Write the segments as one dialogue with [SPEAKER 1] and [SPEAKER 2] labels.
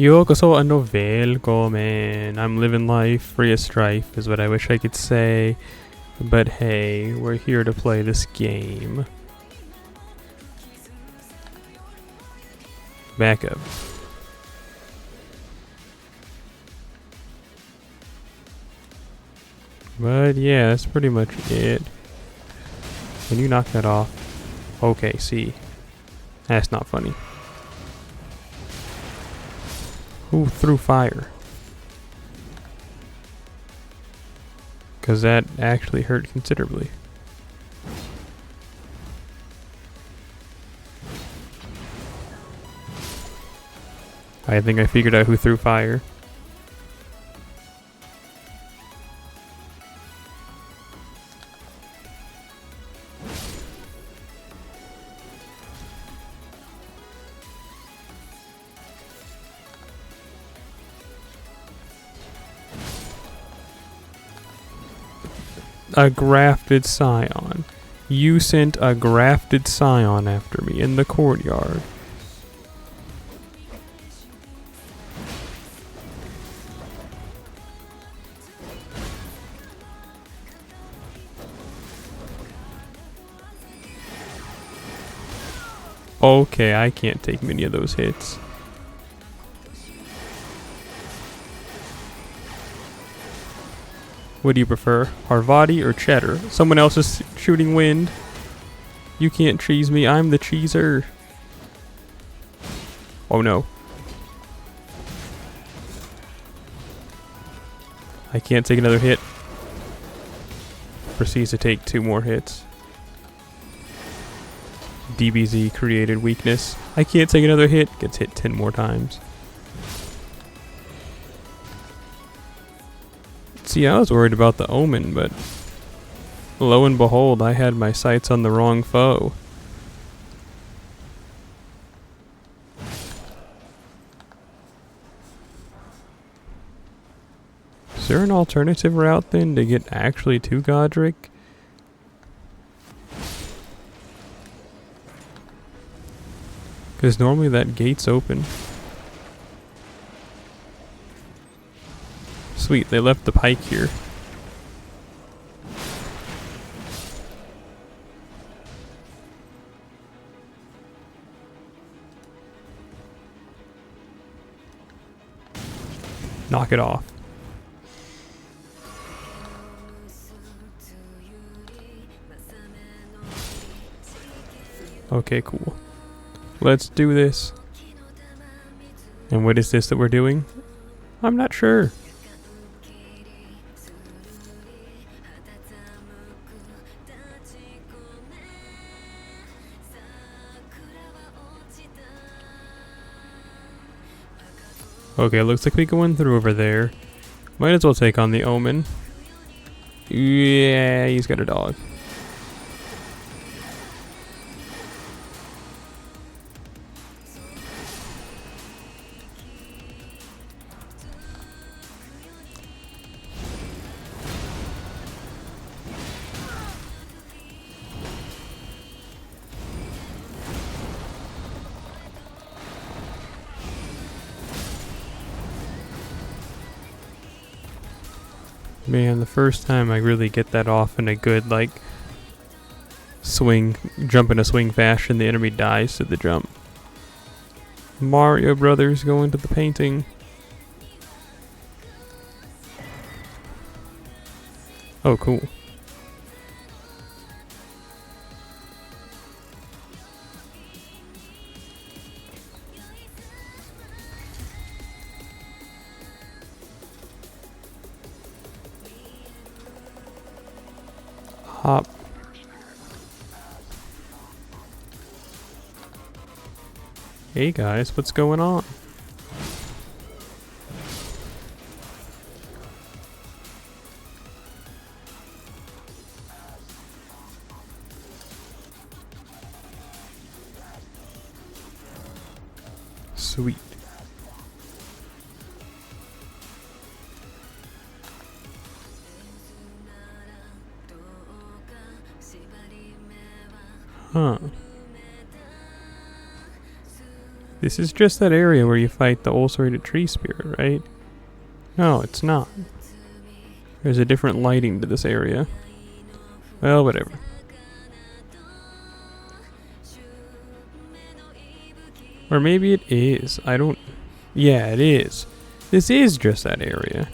[SPEAKER 1] Yokoso a novel man. I'm living life free of strife is what I wish I could say. But hey, we're here to play this game. Back up. But yeah, that's pretty much it. Can you knock that off? Okay, see. That's not funny. Who threw fire? Because that actually hurt considerably. I think I figured out who threw fire. A grafted scion. You sent a grafted scion after me in the courtyard. Okay, I can't take many of those hits. What do you prefer, Harvati or cheddar? Someone else is shooting wind. You can't cheese me, I'm the cheeser. Oh no. I can't take another hit. Proceeds to take 2 more hits. DBZ created weakness. I can't take another hit. Gets hit 10 more times. See, I was worried about the omen, but lo and behold, I had my sights on the wrong foe. Is there an alternative route then to get actually to Godric? Because normally that gate's open. Sweet, they left the pike here. Knock it off. Okay, cool. Let's do this. And what is this that we're doing? I'm not sure. Okay, looks like we going through over there. Might as well take on the omen. Yeah, he's got a dog. Man, the first time I really get that off in a good, like, jump in a swing fashion, the enemy dies to the jump. Mario Brothers going to the painting. Oh, cool. Hop. Hey guys, what's going on? Sweet. Huh. This is just that area where you fight the ulcerated tree spirit, right? No, it's not. There's a different lighting to this area. Well, whatever. Or maybe it is. I don't... Yeah, it is. This is just that area.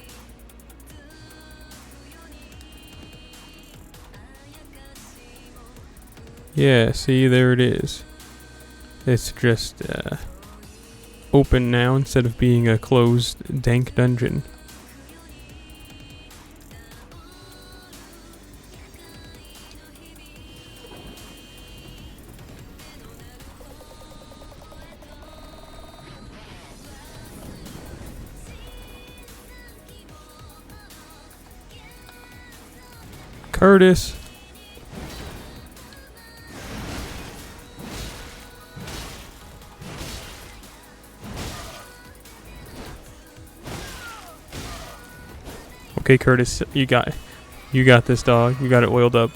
[SPEAKER 1] Yeah, see, there it is. It's just open now instead of being a closed, dank dungeon. Curtis. Okay, Curtis, you got this, dog. You got it oiled up.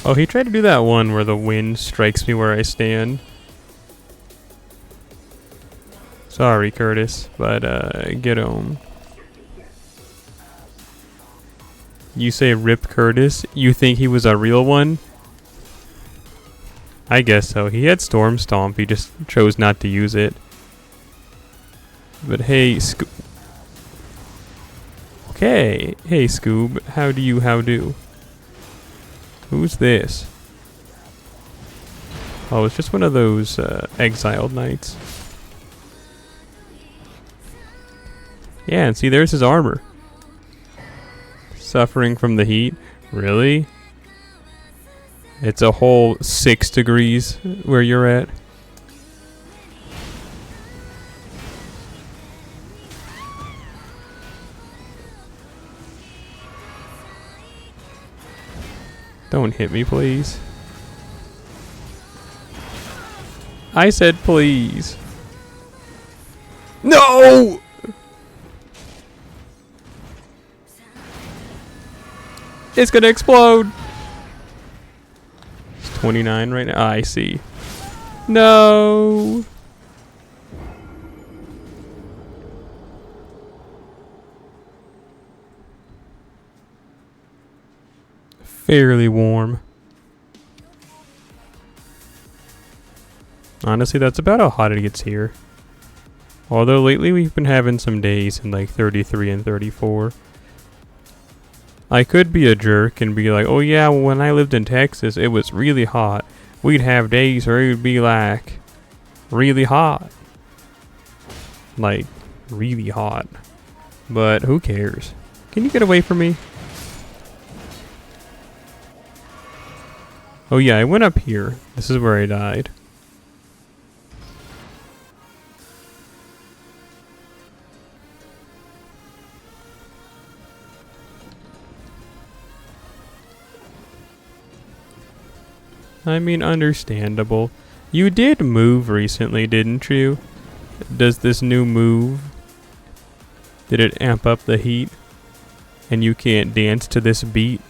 [SPEAKER 1] Oh, he tried to do that one where the wind strikes me where I stand. Sorry, Curtis, but get home. You say rip Curtis? You think he was a real one? I guess so. He had Storm Stomp, he just chose not to use it. But hey, okay. Hey, Scoob, how do? Who's this? Oh, it's just one of those exiled knights. Yeah, and see, there's his armor. Suffering from the heat? Really? It's a whole 6 degrees where you're at. Don't hit me, please. I said please. No! It's gonna explode. It's 29 right now. I see. No. Fairly warm. Honestly, that's about how hot it gets here. Although lately we've been having some days in like 33 and 34. I could be a jerk and be like, oh yeah, well, when I lived in Texas, it was really hot. We'd have days where it would be like really hot. Like really hot. But who cares? Can you get away from me? Oh yeah, I went up here. This is where I died. I mean, understandable. You did move recently, didn't you? Does this new move... Did it amp up the heat? And you can't dance to this beat?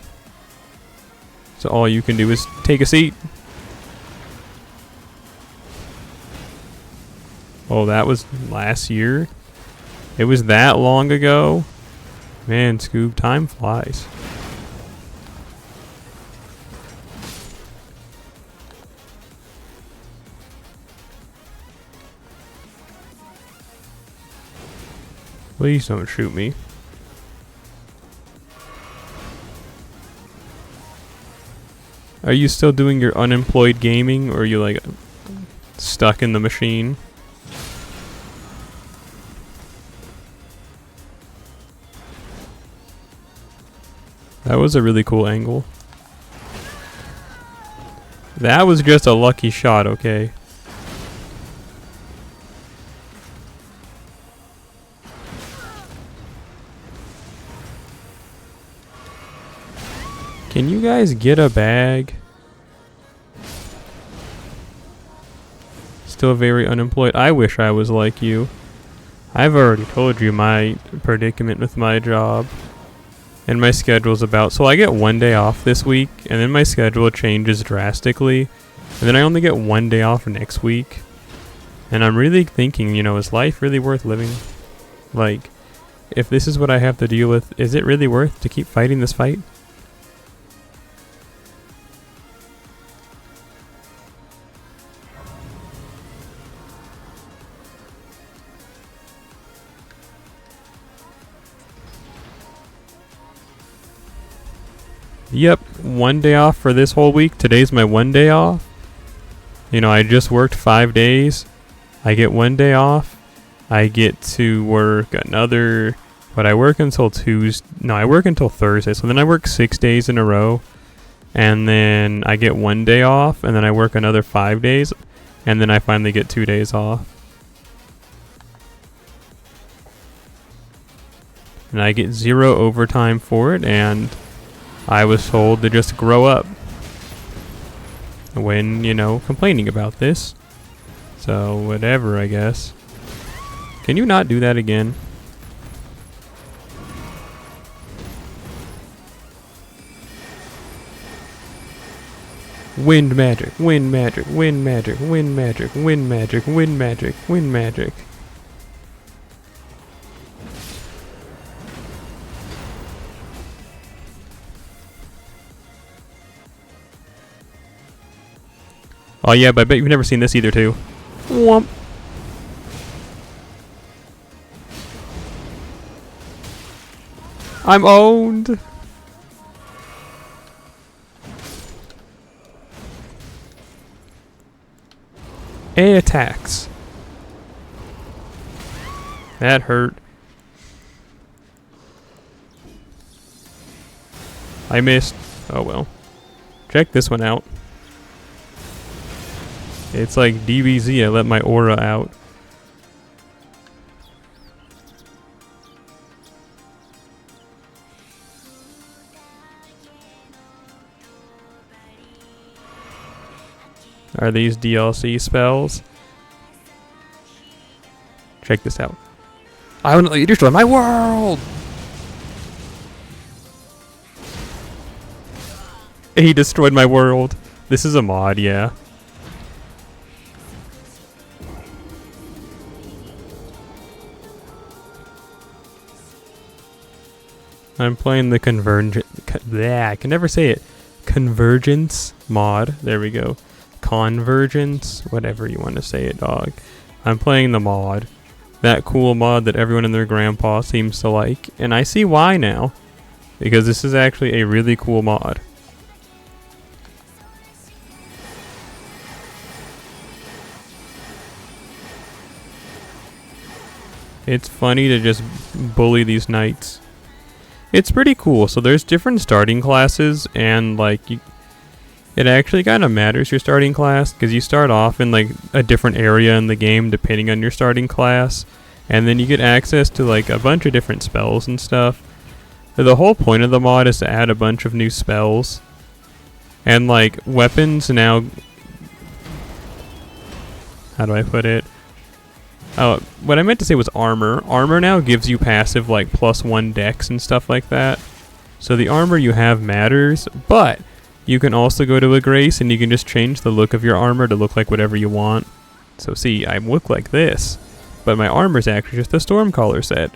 [SPEAKER 1] So all you can do is take a seat. Oh, that was last year? It was that long ago? Man, Scoob, time flies. Please don't shoot me. Are you still doing your unemployed gaming, or are you like stuck in the machine? That was a really cool angle. That was just a lucky shot, okay? Can you guys get a bag? Still very unemployed. I wish I was like you. I've already told you my predicament with my job. And my schedule's about, so I get 1 day off this week, and then my schedule changes drastically, and then I only get 1 day off next week. And I'm really thinking, you know, is life really worth living? Like, if this is what I have to deal with, is it really worth to keep fighting this fight? Yep, 1 day off for this whole week. Today's my 1 day off. You know, I just worked 5 days. I get 1 day off. I get to work another, but I work until Tuesday. No, I work until Thursday. So then I work 6 days in a row. And then I get 1 day off. And then I work another 5 days. And then I finally get 2 days off. And I get 0 overtime for it. And I was told to just grow up when, you know, complaining about this. So, whatever, I guess. Can you not do that again? Wind magic, wind magic, wind magic, wind magic, wind magic, wind magic, wind magic. Oh yeah, but I bet you've never seen this either too. Whomp. I'm owned. A attacks. That hurt. I missed. Oh well. Check this one out. It's like DBZ, I let my aura out. Are these DLC spells? Check this out. I wouldn't let you destroy my world! He destroyed my world. This is a mod, yeah. I'm playing the I can never say it. Convergence mod. There we go. Convergence. Whatever you want to say it, dog. I'm playing the mod. That cool mod that everyone and their grandpa seems to like. And I see why now. Because this is actually a really cool mod. It's funny to just bully these knights. It's pretty cool. So there's different starting classes, and like it actually kind of matters your starting class, because you start off in like a different area in the game depending on your starting class, and then you get access to like a bunch of different spells and stuff. The whole point of the mod is to add a bunch of new spells, and like weapons now. How do I put it? Oh, what I meant to say was armor. Armor now gives you passive like +1 dex and stuff like that. So the armor you have matters, but you can also go to a grace and you can just change the look of your armor to look like whatever you want. So see, I look like this, but my armor's actually just a Stormcaller set.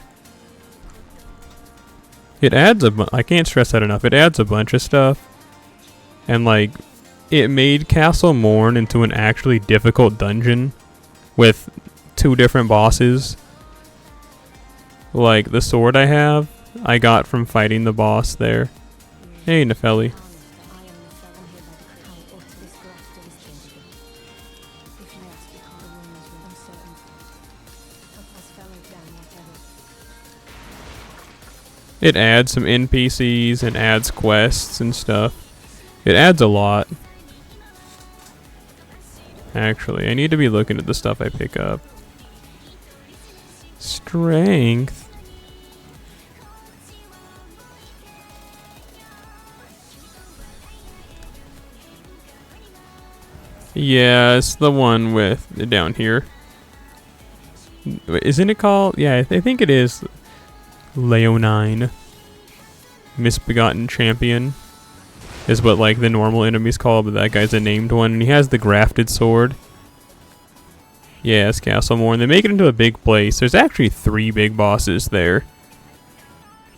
[SPEAKER 1] It adds I can't stress that enough. It adds a bunch of stuff. And like, it made Castle Morn into an actually difficult dungeon with 2 different bosses. Like the sword I got from fighting the boss there. Hey, Nepheli. It adds some NPCs and adds quests and stuff. It adds a lot. Actually, I need to be looking at the stuff I pick up. Strength. Yeah, it's the one with down here. Isn't it called? Yeah, I think it is Leonine. Misbegotten Champion is what like the normal enemies call, but that guy's a named one, and he has the grafted sword. Yeah, it's Castlemore, and they make it into a big place. There's actually 3 big bosses there.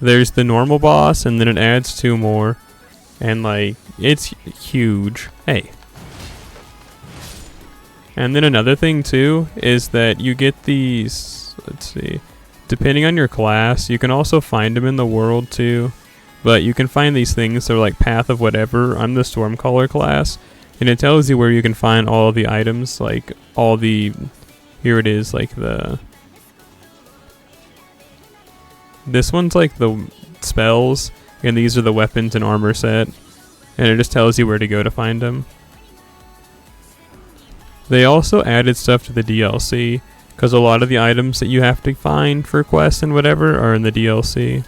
[SPEAKER 1] There's the normal boss, and then it adds 2 more. And, like, it's huge. Hey. And then another thing, too, is that you get these... Let's see. Depending on your class, you can also find them in the world, too. But you can find these things that are, like, Path of Whatever. I'm the Stormcaller class. And it tells you where you can find all of the items, like, all the... Here it is, like, the... This one's, like, the spells, and these are the weapons and armor set. And it just tells you where to go to find them. They also added stuff to the DLC, because a lot of the items that you have to find for quests and whatever are in the DLC.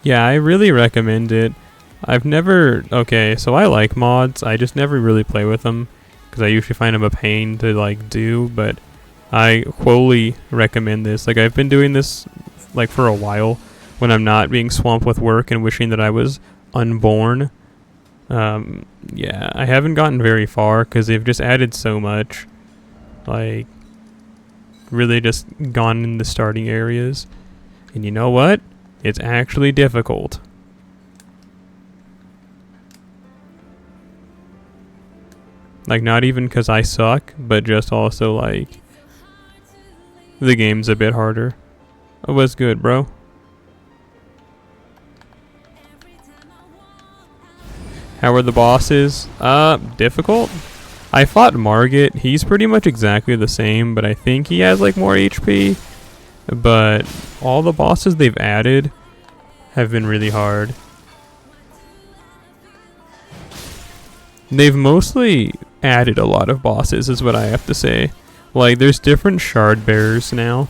[SPEAKER 1] Yeah, I really recommend it. I've never... Okay, so I like mods. I just never really play with them because I usually find them a pain to, like, do. But I wholly recommend this. Like, I've been doing this, like, for a while when I'm not being swamped with work and wishing that I was unborn. Yeah, I haven't gotten very far because they've just added so much. Like, really just gone in the starting areas. And you know what? It's actually difficult. Like, not even because I suck, but just also, like, the game's a bit harder. Oh, what's good, bro? How are the bosses? Difficult? I fought Margit. He's pretty much exactly the same, but I think he has, like, more HP. But all the bosses they've added have been really hard. They've mostly added a lot of bosses, is what I have to say. Like, there's different shard bearers now.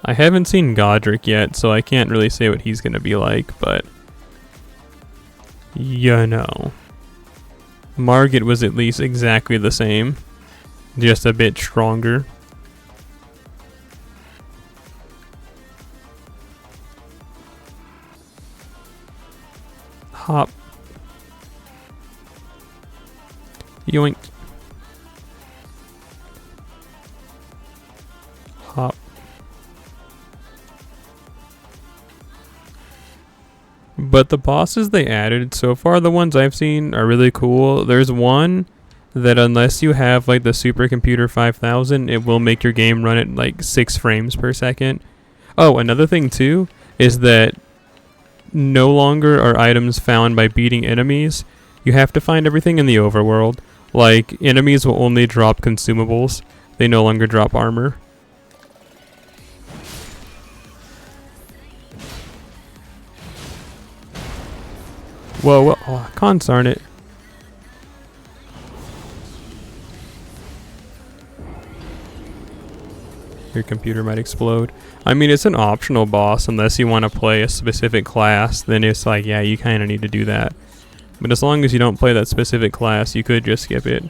[SPEAKER 1] I haven't seen Godric yet, so I can't really say what he's gonna be like, but... You know. Margit was at least exactly the same. Just a bit stronger. Hop. Yoink. Hop. But the bosses they added so far, the ones I've seen, are really cool. There's one that unless you have like the supercomputer 5000, it will make your game run at like 6 frames per second. Oh, another thing too is that no longer are items found by beating enemies. You have to find everything in the overworld. Like, enemies will only drop consumables. They no longer drop armor. Whoa, whoa, oh, consarn it. Your computer might explode. I mean, it's an optional boss unless you want to play a specific class. Then it's like, yeah, you kind of need to do that. But as long as you don't play that specific class, you could just skip it.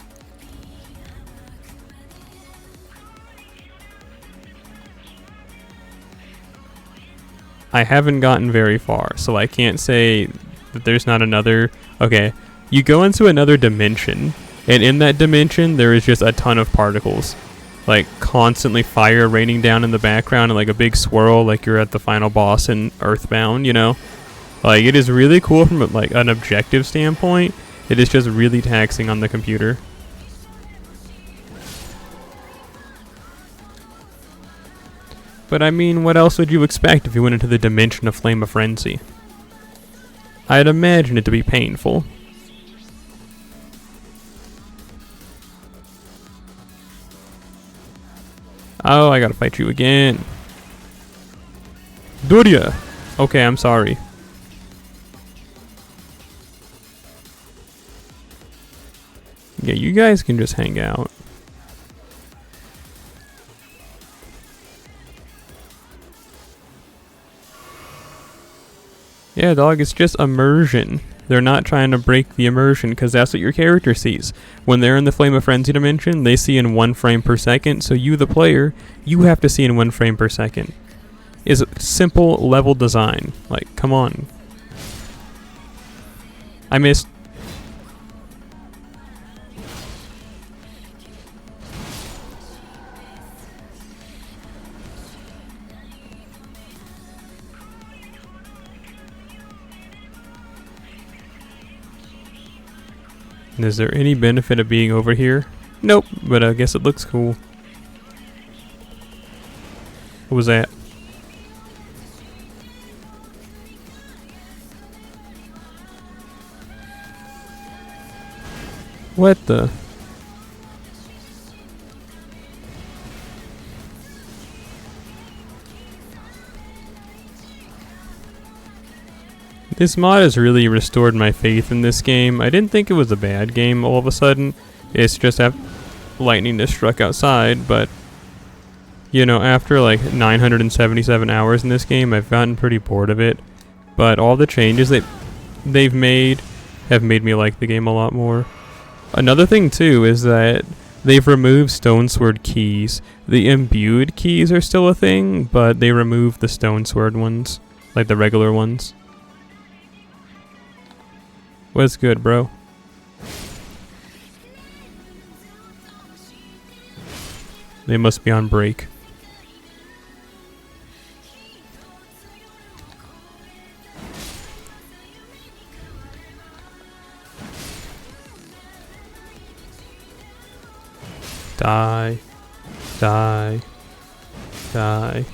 [SPEAKER 1] I haven't gotten very far, so I can't say that there's not another... Okay, you go into another dimension, and in that dimension, there is just a ton of particles. Like, constantly fire raining down in the background and like a big swirl, like you're at the final boss in Earthbound, you know? Like, it is really cool from like an objective standpoint. It is just really taxing on the computer. But I mean, what else would you expect if you went into the dimension of Flame of Frenzy? I'd imagine it to be painful. Oh, I gotta fight you again. Durya! Okay, I'm sorry. Yeah, you guys can just hang out. Yeah, dog, it's just immersion. They're not trying to break the immersion because that's what your character sees. When they're in the Flame of Frenzy dimension, they see in 1 frame per second, so you, the player, you have to see in 1 frame per second. Is simple level design. Like, come on. I missed. Is there any benefit of being over here? Nope, but I guess it looks cool. What was that? What the? This mod has really restored my faith in this game. I didn't think it was a bad game all of a sudden. It's just lightning that struck outside, but you know, after like 977 hours in this game, I've gotten pretty bored of it. But all the changes that they've made have made me like the game a lot more. Another thing too is that they've removed Stone Sword keys. The imbued keys are still a thing, but they removed the Stone Sword ones, like the regular ones. What's good, bro? They must be on break. Die. Die. Die.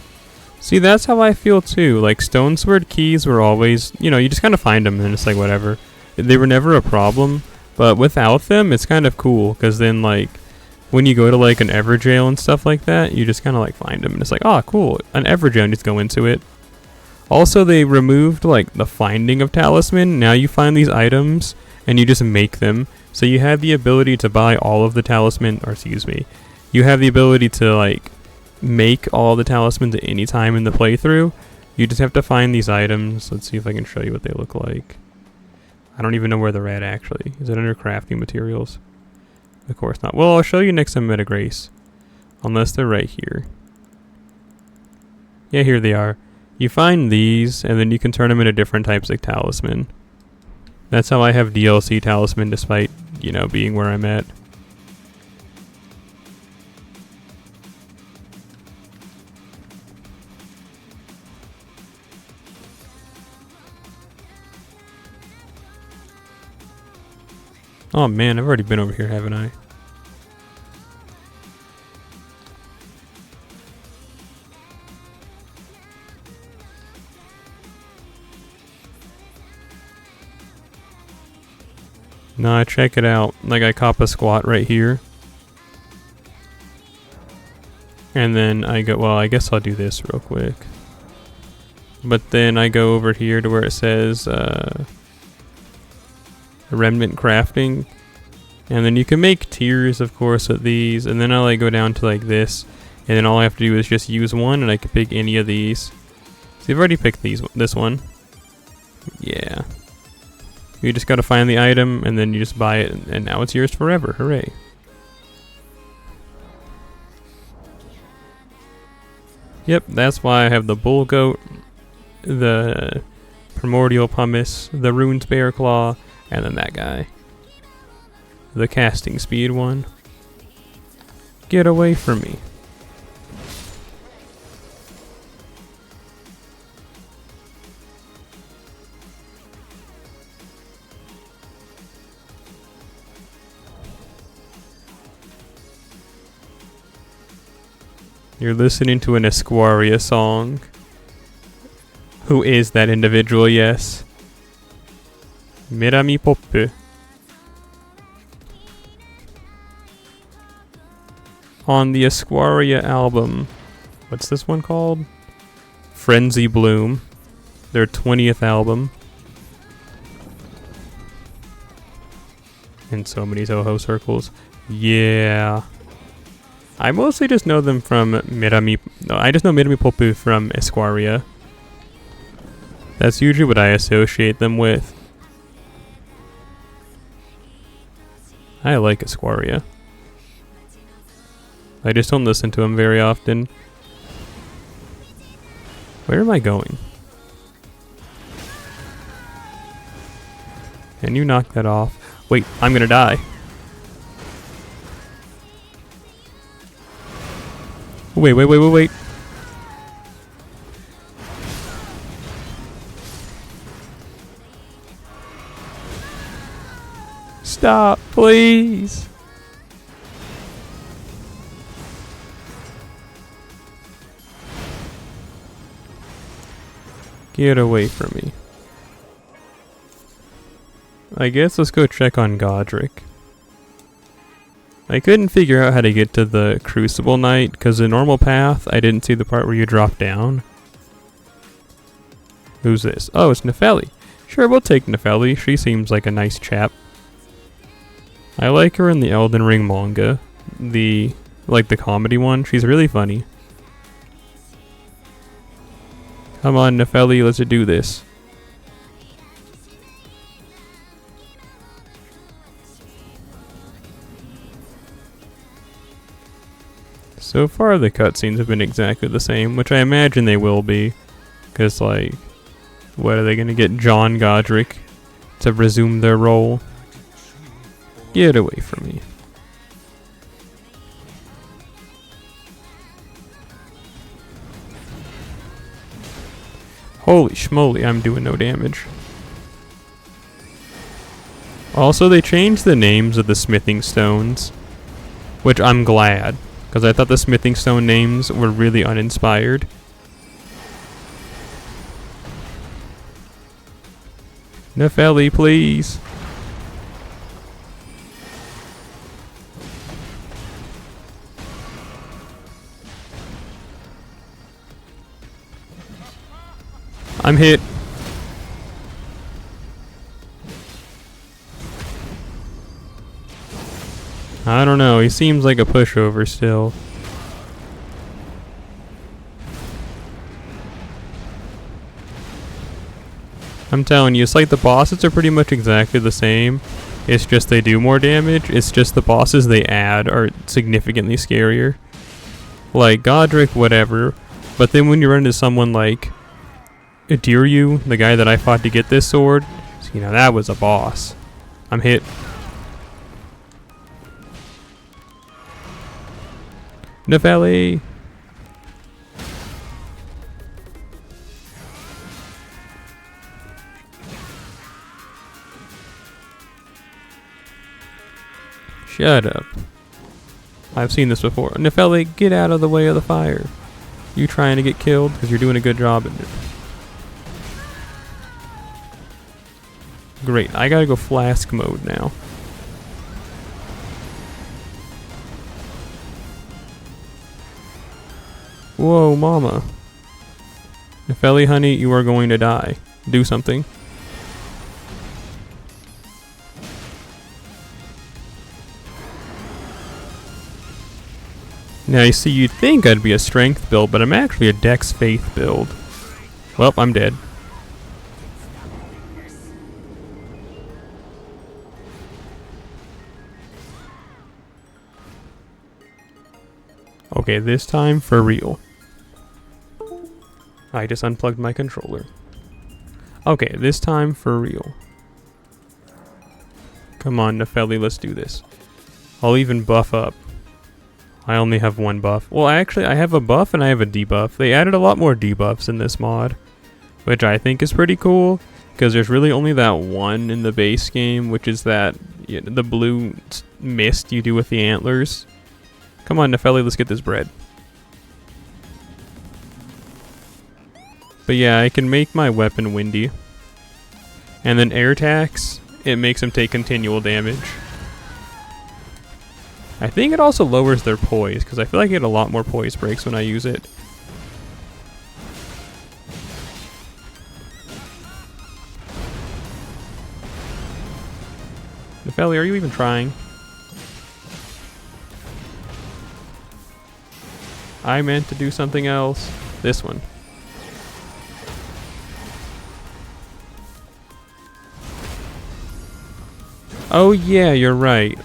[SPEAKER 1] See, that's how I feel too. Like, Stone Sword keys were always, you know, you just kind of find them and it's like, whatever. They were never a problem, but without them, it's kind of cool, because then, like, when you go to, like, an Everjail and stuff like that, you just kind of, like, find them, and it's like, oh, cool, an Everjail, and just go into it. Also, they removed, like, the finding of talisman. Now you find these items, and you just make them, so you have the ability to buy all of the talisman, or excuse me, you have the ability to, like, make all the talismans at any time in the playthrough. You just have to find these items. Let's see if I can show you what they look like. I don't even know where they're at, actually. Is it under crafting materials? Of course not. Well, I'll show you next time at Grace. Unless they're right here. Yeah, here they are. You find these, and then you can turn them into different types of talisman. That's how I have DLC talisman, despite, you know, being where I'm at. Oh man, I've already been over here, haven't I? Nah, check it out. Like, I cop a squat right here. And then I go, well, I guess I'll do this real quick. But then I go over here to where it says, remnant crafting, and then you can make tiers, of course, with these, and then I'll like go down to like this, and then all I have to do is just use one, and I can pick any of these. So you've already picked this one. Yeah. You just gotta find the item, and then you just buy it, and now it's yours forever. Hooray. Yep, that's why I have the bull goat, the primordial pumice, the ruined bear claw, and then that guy. The casting speed one. Get away from me. You're listening to an Esquaria song. Who is that individual? Yes. Mira mi poppe. On the Esquaria album, what's this one called? Frenzy Bloom, their 20th album. In so many Toho circles. Yeah. I mostly just know them from I just know Mira mi poppe from Esquaria. That's usually what I associate them with. I like Esquaria. I just don't listen to him very often. Where am I going? Can you knock that off? Wait, I'm gonna die. Wait. Stop, please. Get away from me. I guess let's go check on Godric. I couldn't figure out how to get to the Crucible Knight, because the normal path, I didn't see the part where you drop down. Who's this? Oh, it's Nefeli. Sure, we'll take Nefeli. She seems like a nice chap. I like her in the Elden Ring manga. The comedy one. She's really funny. Come on, Nefeli, let's do this. So far, the cutscenes have been exactly the same, which I imagine they will be. Because, like, what are they going to get John Godric to resume their role? Get away from me. Holy schmoly, I'm doing no damage. Also, they changed the names of the smithing stones, which I'm glad, because I thought the smithing stone names were really uninspired. Nefeli, please. I'm hit. I don't know, he seems like a pushover still. I'm telling you, it's like the bosses are pretty much exactly the same. It's just they do more damage. It's just the bosses they add are significantly scarier. Like Godric, whatever. But then when you run into someone like Diryu, the guy that I fought to get this sword, you know, that was a boss. I'm hit. Nefeli! Shut up. I've seen this before. Nefeli, get out of the way of the fire. You trying to get killed? Because you're doing a good job at it. Great, I gotta go flask mode now. Whoa, mama. Nefeli, honey, you are going to die. Do something. Now, you see, you'd think I'd be a strength build, but I'm actually a dex faith build. Well, I'm dead. Okay, this time for real. I just unplugged my controller. Okay, this time for real. Come on, Nefeli, let's do this. I'll even buff up. I only have one buff. Well, actually, I have a buff and I have a debuff. They added a lot more debuffs in this mod, which I think is pretty cool, because there's really only that one in the base game, which is that the blue mist you do with the antlers. Come on, Nefeli, let's get this bread. But yeah, I can make my weapon windy. And then air attacks, it makes them take continual damage. I think it also lowers their poise, because I feel like I get a lot more poise breaks when I use it. Nefeli, are you even trying? I meant to do something else. This one. Oh yeah, you're right.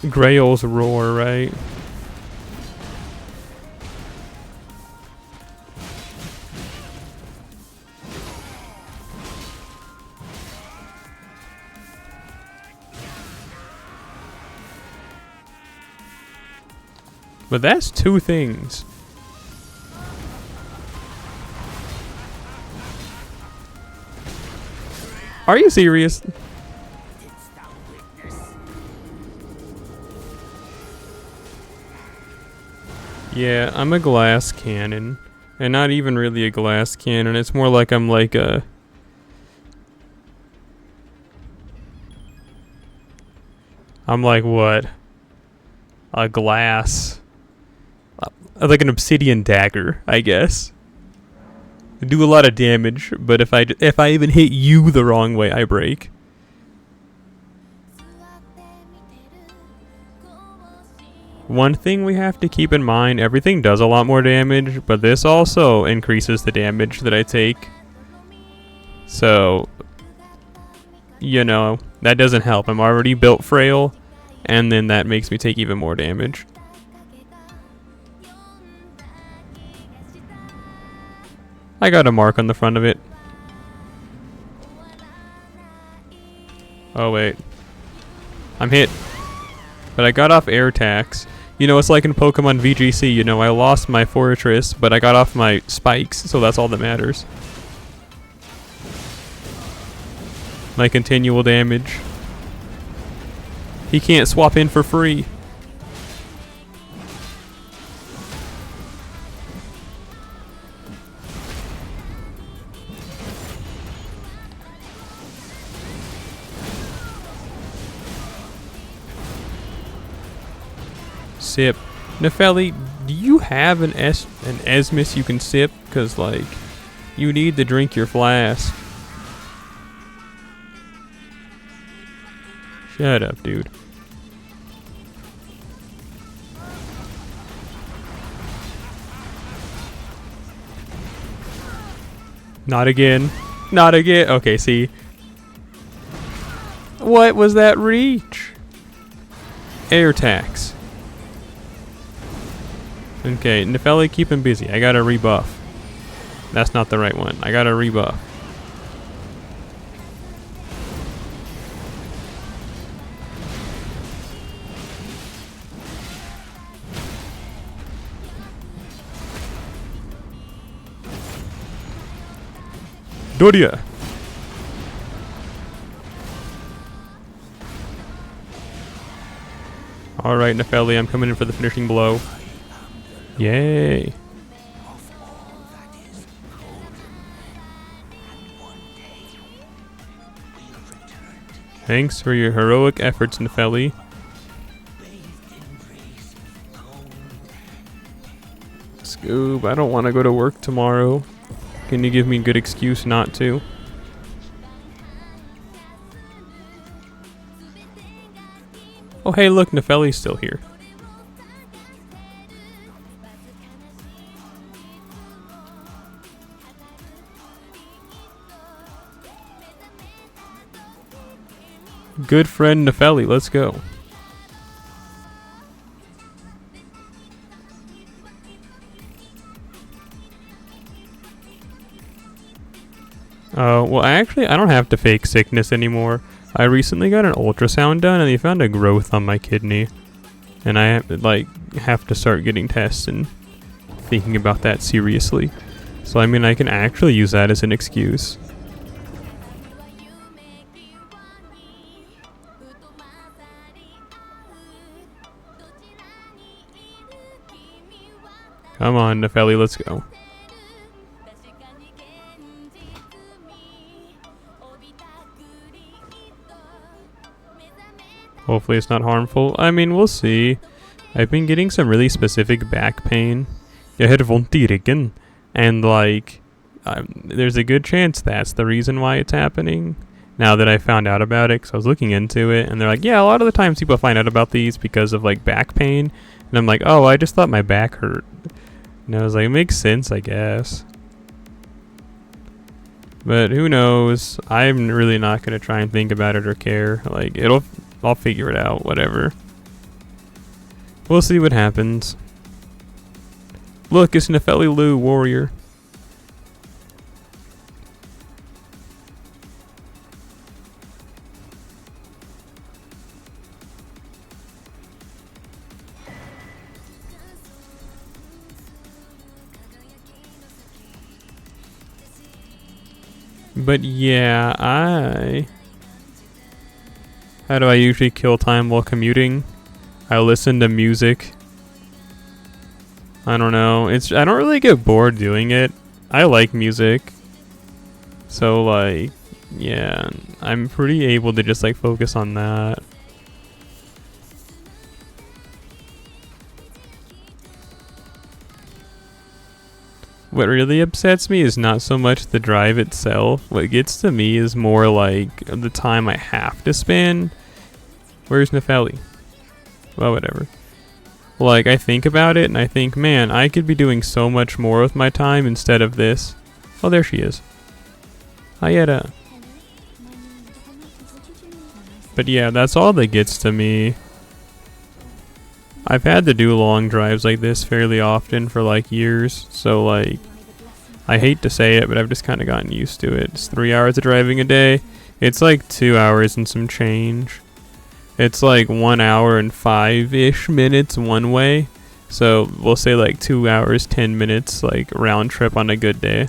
[SPEAKER 1] Grail's roar, right? But that's two things. Are you serious? Yeah, I'm a glass cannon. And not even really a glass cannon. It's more like I'm like a... I'm like what? A glass. Like an obsidian dagger, I guess. I do a lot of damage, but if I even hit you the wrong way, I break. One thing we have to keep in mind, everything does a lot more damage, but this also increases the damage that I take. So, you know, that doesn't help. I'm already built frail, and then that makes me take even more damage. I got a mark on the front of it. Oh wait. I'm hit. But I got off air attacks. You know, it's like in Pokemon VGC, you know, I lost my fortress, but I got off my spikes, so that's all that matters. My continual damage. He can't swap in for free. Sip. Nepheli, do you have an Esmus you can sip? Because, like, you need to drink your flask. Shut up, dude. Not again. Not again. Okay, see. What was that reach? Air tax. Okay, Nepheli, keep him busy. I got a rebuff. That's not the right one. I got a rebuff. Doria. Alright, Nepheli, I'm coming in for the finishing blow. Yay. Thanks for your heroic efforts, Nepheli. Scoob, I don't want to go to work tomorrow. Can you give me a good excuse not to? Oh hey, look, Nepheli's still here. Good friend Nepheli, let's go. Well actually I don't have to fake sickness anymore. I recently got an ultrasound done and they found a growth on my kidney. And I have to start getting tests and thinking about that seriously. So I mean I can actually use that as an excuse. Come on, Nepheli, let's go. Hopefully it's not harmful. I mean, we'll see. I've been getting some really specific back pain. Jag har ont i ryggen. And like, there's a good chance that's the reason why it's happening. Now that I found out about it, because I was looking into it, and they're like, yeah, a lot of the times people find out about these because of like back pain. And I'm like, oh, I just thought my back hurt. And I was like, it makes sense, I guess. But who knows? I'm really not going to try and think about it or care. Like, I'll figure it out, whatever. We'll see what happens. Look, it's Nefeli Lu, warrior. But yeah, how do I usually kill time while commuting? I listen to music. I don't know. I don't really get bored doing it. I like music. So like, yeah, I'm pretty able to just like focus on that. What really upsets me is not so much the drive itself. What gets to me is more like the time I have to spend. Where's Nefeli? Well, whatever. Like, I think about it and I think, man, I could be doing so much more with my time instead of this. Oh, there she is. Ayeda. But yeah, that's all that gets to me. I've had to do long drives like this fairly often for like years, so like, I hate to say it, but I've just kind of gotten used to it. It's 3 hours of driving a day. It's like 2 hours and some change. It's like 1 hour and 5-ish minutes one way. So we'll say like 2 hours, 10 minutes, like round trip on a good day.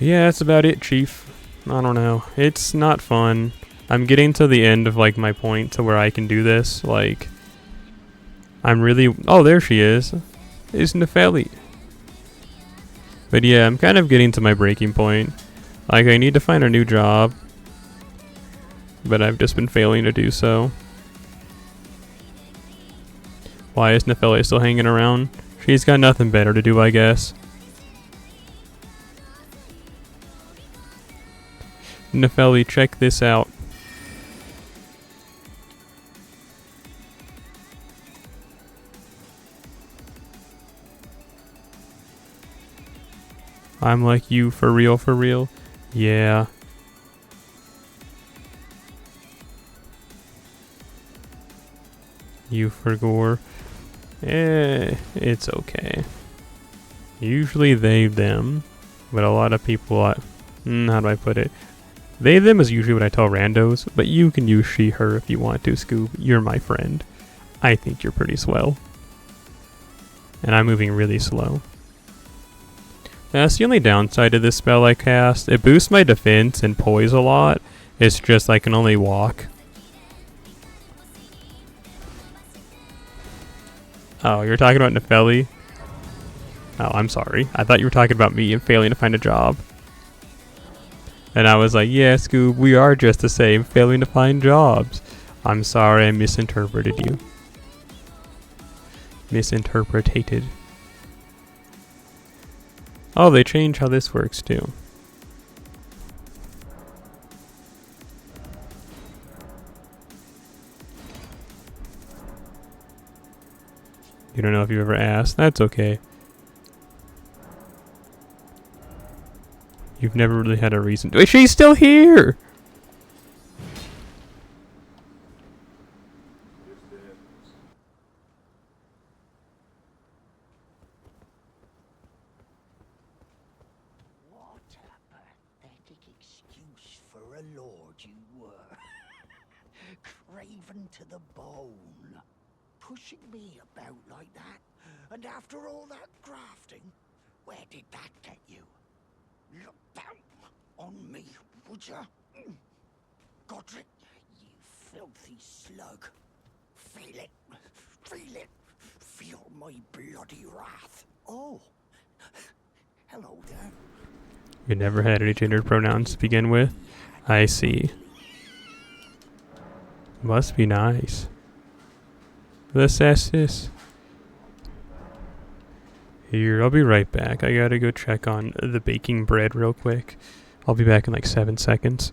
[SPEAKER 1] Yeah, that's about it, Chief. I don't know. It's not fun. I'm getting to the end of like my point to where I can do this. Like, I'm really... Oh, there she is. It's Nefeli. But yeah, I'm kind of getting to my breaking point. Like, I need to find a new job. But I've just been failing to do so. Why is Nefeli still hanging around? She's got nothing better to do, I guess. Nefeli, check this out. I'm like you for real, for real. Yeah. You for gore. It's okay. Usually they, them. But a lot of people, how do I put it? They, them is usually what I tell randos, but you can use she, her if you want to, Scoob. You're my friend. I think you're pretty swell. And I'm moving really slow. That's the only downside to this spell I cast. It boosts my defense and poise a lot. It's just I can only walk. Oh, you're talking about Nefeli? Oh, I'm sorry. I thought you were talking about me and failing to find a job. And I was like, yeah, Scoob, we are just the same, failing to find jobs. I'm sorry, I misinterpreted you. Misinterpreted. Oh, they changed how this works too. You don't know if you ever asked. That's okay. You've never really had a reason to. She's still here!
[SPEAKER 2] What a pathetic excuse for a lord you were. Craven to the bone. Pushing me about like that. And after all that grafting, where did that get you? Look down on me, would ya? Godric, you filthy slug. Feel it. Feel it. Feel my bloody wrath. Oh. Hello there.
[SPEAKER 1] You never had any gendered pronouns to begin with? I see. Must be nice. The cestus. Here, I'll be right back. I gotta go check on the baking bread real quick. I'll be back in like 7 seconds.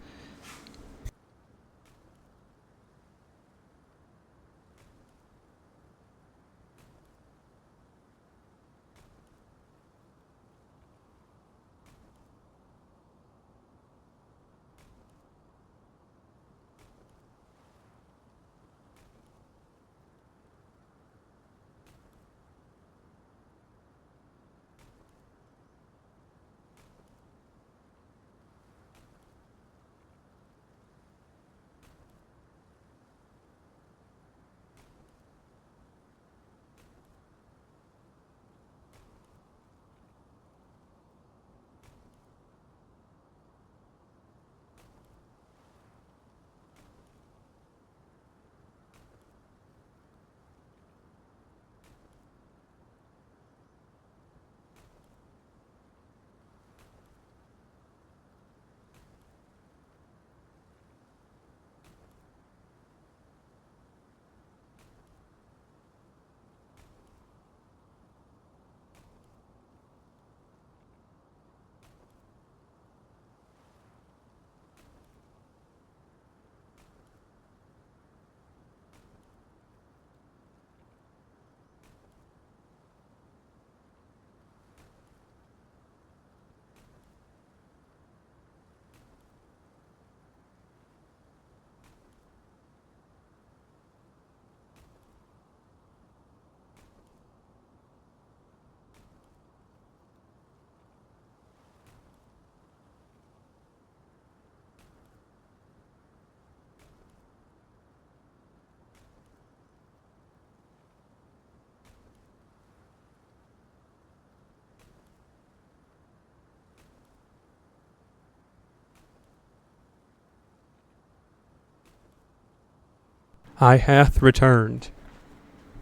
[SPEAKER 1] I hath returned.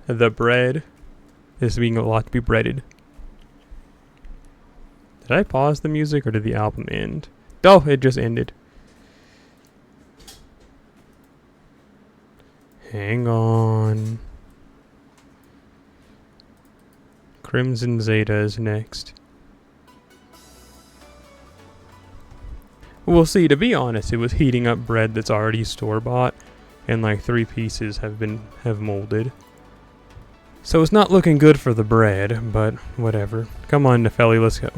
[SPEAKER 1] The bread is being allowed to be breaded. Did I pause the music or did the album end? Oh, it just ended. Hang on. Crimson Zeta is next. We'll see. To be honest, it was heating up bread that's already store-bought, and like 3 pieces have molded. So it's not looking good for the bread, but whatever. Come on, Nepheli, let's go.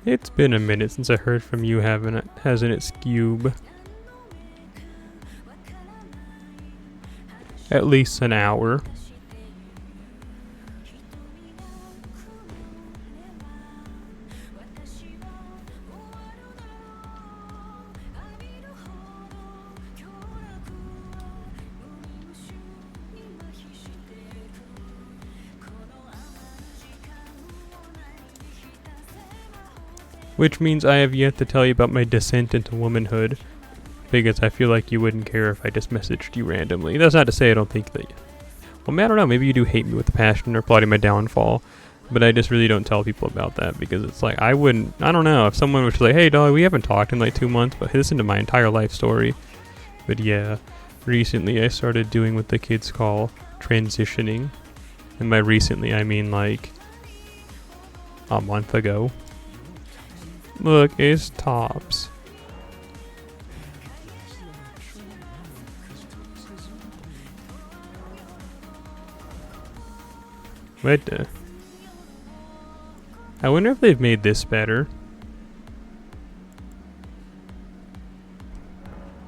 [SPEAKER 1] It's been a minute since I heard from you, hasn't it, Scube? At least an hour. Which means I have yet to tell you about my descent into womanhood, because I feel like you wouldn't care if I just messaged you randomly. That's not to say I don't think that... Well, I don't know, maybe you do hate me with passion or plotting my downfall, but I just really don't tell people about that, because it's like, I don't know, if someone was like, hey dog, we haven't talked in like 2 months, but listen to my entire life story. But yeah, recently I started doing what the kids call transitioning, and by recently I mean like a month ago. Look, it's Tops. What the? I wonder if they've made this better.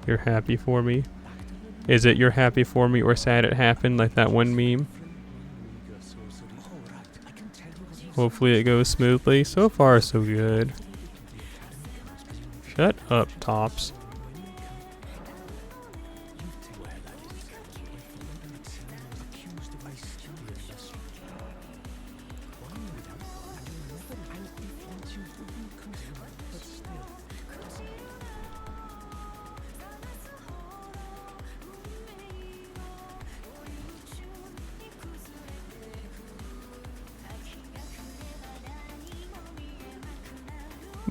[SPEAKER 1] You're happy for me? Is it you're happy for me or sad it happened like that one meme? Hopefully it goes smoothly. So far, so good. Shut up, Tops.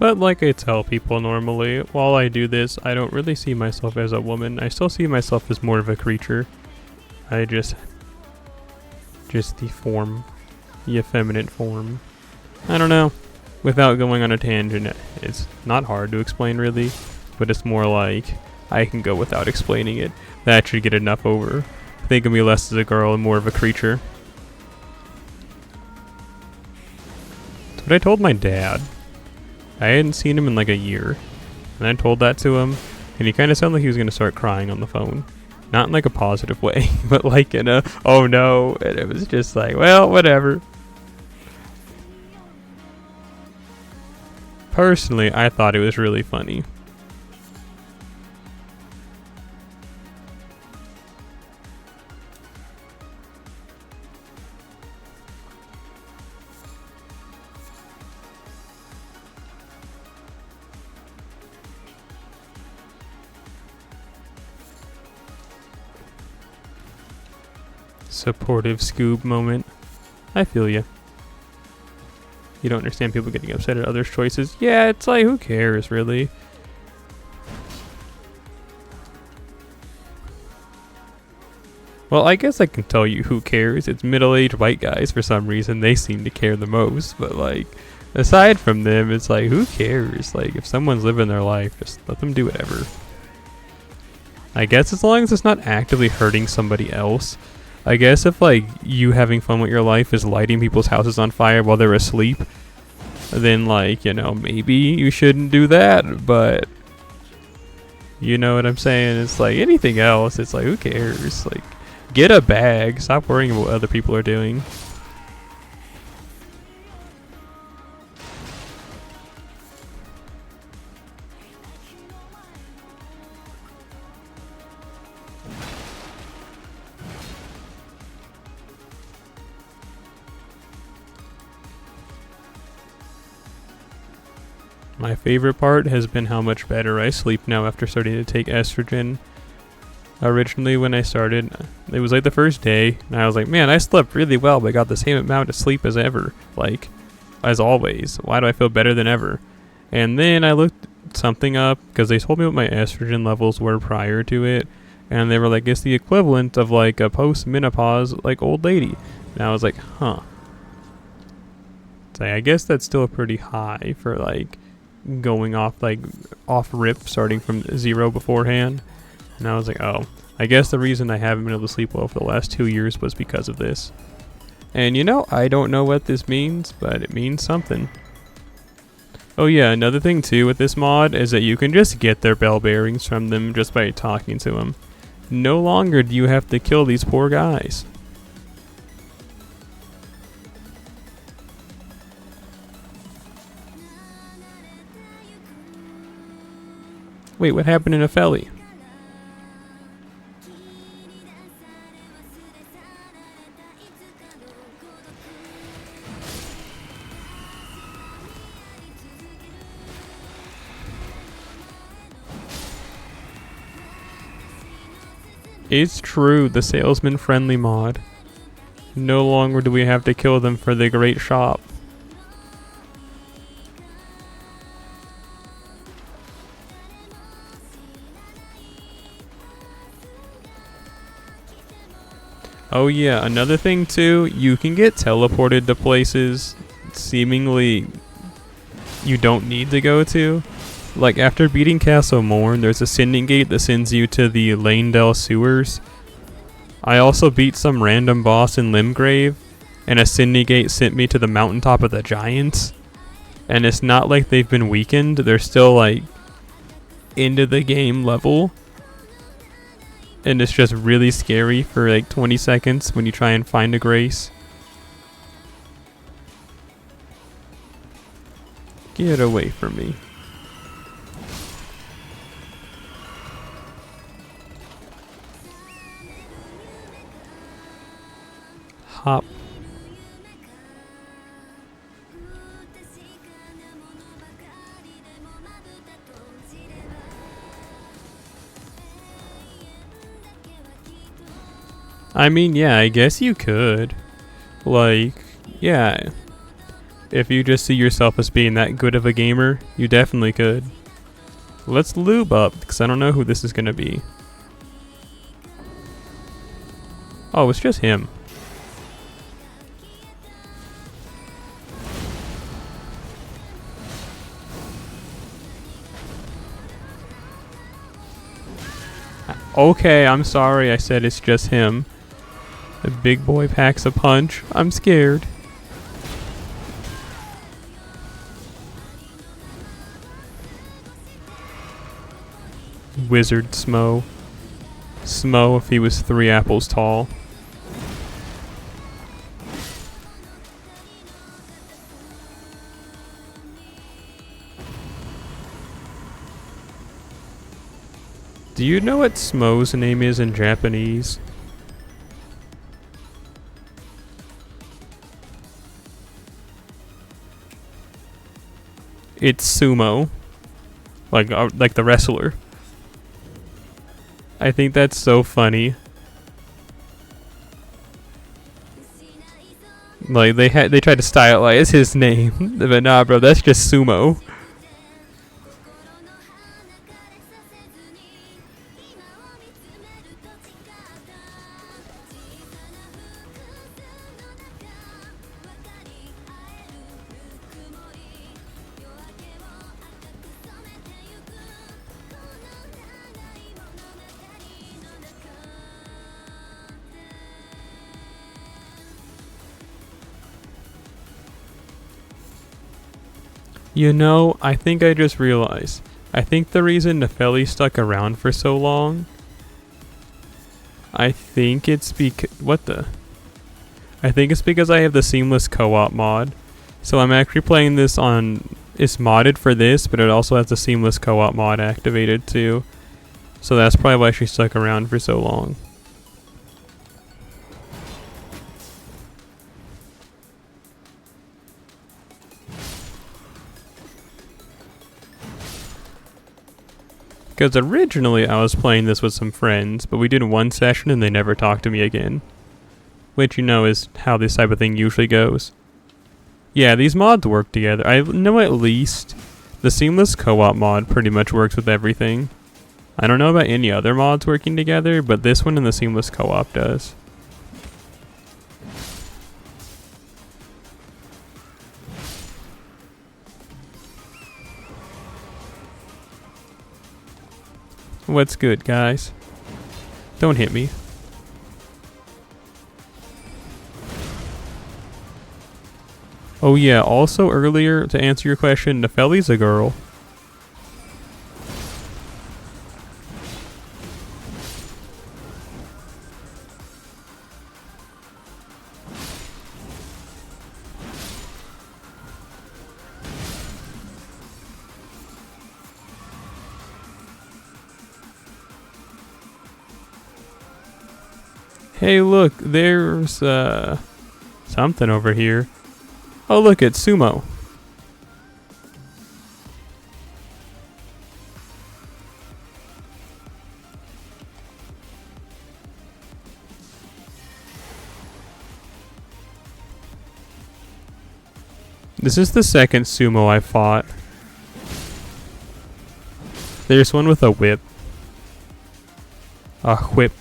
[SPEAKER 1] But like I tell people normally, while I do this, I don't really see myself as a woman. I still see myself as more of a creature. I just the form, the effeminate form. I don't know. Without going on a tangent, it's not hard to explain really, but it's more like I can go without explaining it. That should get enough over. Think of me less as a girl and more of a creature. That's what I told my dad. I hadn't seen him in like a year, and I told that to him, and he kind of sounded like he was going to start crying on the phone. Not in like a positive way, but like in a, oh no, and it was just like, well, whatever. Personally, I thought it was really funny. Supportive Scoob moment. I feel you. You don't understand people getting upset at others' choices. Yeah, it's like, who cares, really? Well, I guess I can tell you who cares. It's middle-aged white guys for some reason. They seem to care the most. But, like, aside from them, it's like, who cares? Like, if someone's living their life, just let them do whatever. I guess as long as it's not actively hurting somebody else. I guess if, like, you having fun with your life is lighting people's houses on fire while they're asleep, then, like, you know, maybe you shouldn't do that, but you know what I'm saying? It's like anything else, it's like, who cares? Like, get a bag. Stop worrying about what other people are doing. My favorite part has been how much better I sleep now after starting to take estrogen. Originally when I started, it was like the first day, and I was like, man, I slept really well, but I got the same amount of sleep as ever. Like, as always. Why do I feel better than ever? And then I looked something up, because they told me what my estrogen levels were prior to it, and they were like, it's the equivalent of like a post-menopause, like, old lady. And I was like, huh. So I guess that's still pretty high for like going off like off rip, starting from zero beforehand. And I was like, oh, I guess the reason I haven't been able to sleep well for the last 2 years was because of this. And you know, I don't know what this means, but it means something. Oh yeah, another thing too with this mod is that you can just get their bell bearings from them just by talking to them. No longer do you have to kill these poor guys. Wait, what happened in a felly? It's true, the salesman friendly mod. No longer do we have to kill them for the great shop. Oh yeah, another thing too, you can get teleported to places seemingly you don't need to go to. Like after beating Castle Morn, there's a sending gate that sends you to the Lanedale sewers. I also beat some random boss in Limgrave, and a sending gate sent me to the mountaintop of the giants. And it's not like they've been weakened, they're still like into the game level. And it's just really scary for like 20 seconds when you try and find a grace. Get away from me. Hop. I mean, yeah, I guess you could. Like, yeah. if you just see yourself as being that good of a gamer, you definitely could. Let's lube up, because I don't know who this is going to be. Oh, it's just him. Okay, I'm sorry I said it's just him. The big boy packs a punch. I'm scared. Wizard Smo. Smo if he was 3 apples tall. Do you know what Smo's name is in Japanese? It's sumo. Like the wrestler. I think that's so funny. Like they tried to stylize his name, but nah, bro, that's just sumo. You know, I think I just realized. I think the reason TheSelleri stuck around for so long, I think it's because I have the seamless co-op mod. So I'm actually playing this on, it's modded for this, but it also has the seamless co-op mod activated too. So that's probably why she stuck around for so long. Because originally I was playing this with some friends, but we did one session and they never talked to me again. Which, you know, is how this type of thing usually goes. Yeah, these mods work together. I know at least the seamless co-op mod pretty much works with everything. I don't know about any other mods working together, but this one and the seamless co-op does. What's good, guys? Don't hit me. Oh yeah, also earlier, to answer your question, TheSelleri's a girl. Hey look, there's something over here. Oh look, it's Sumo. This is the second Sumo I fought. There's one with a whip. A whip.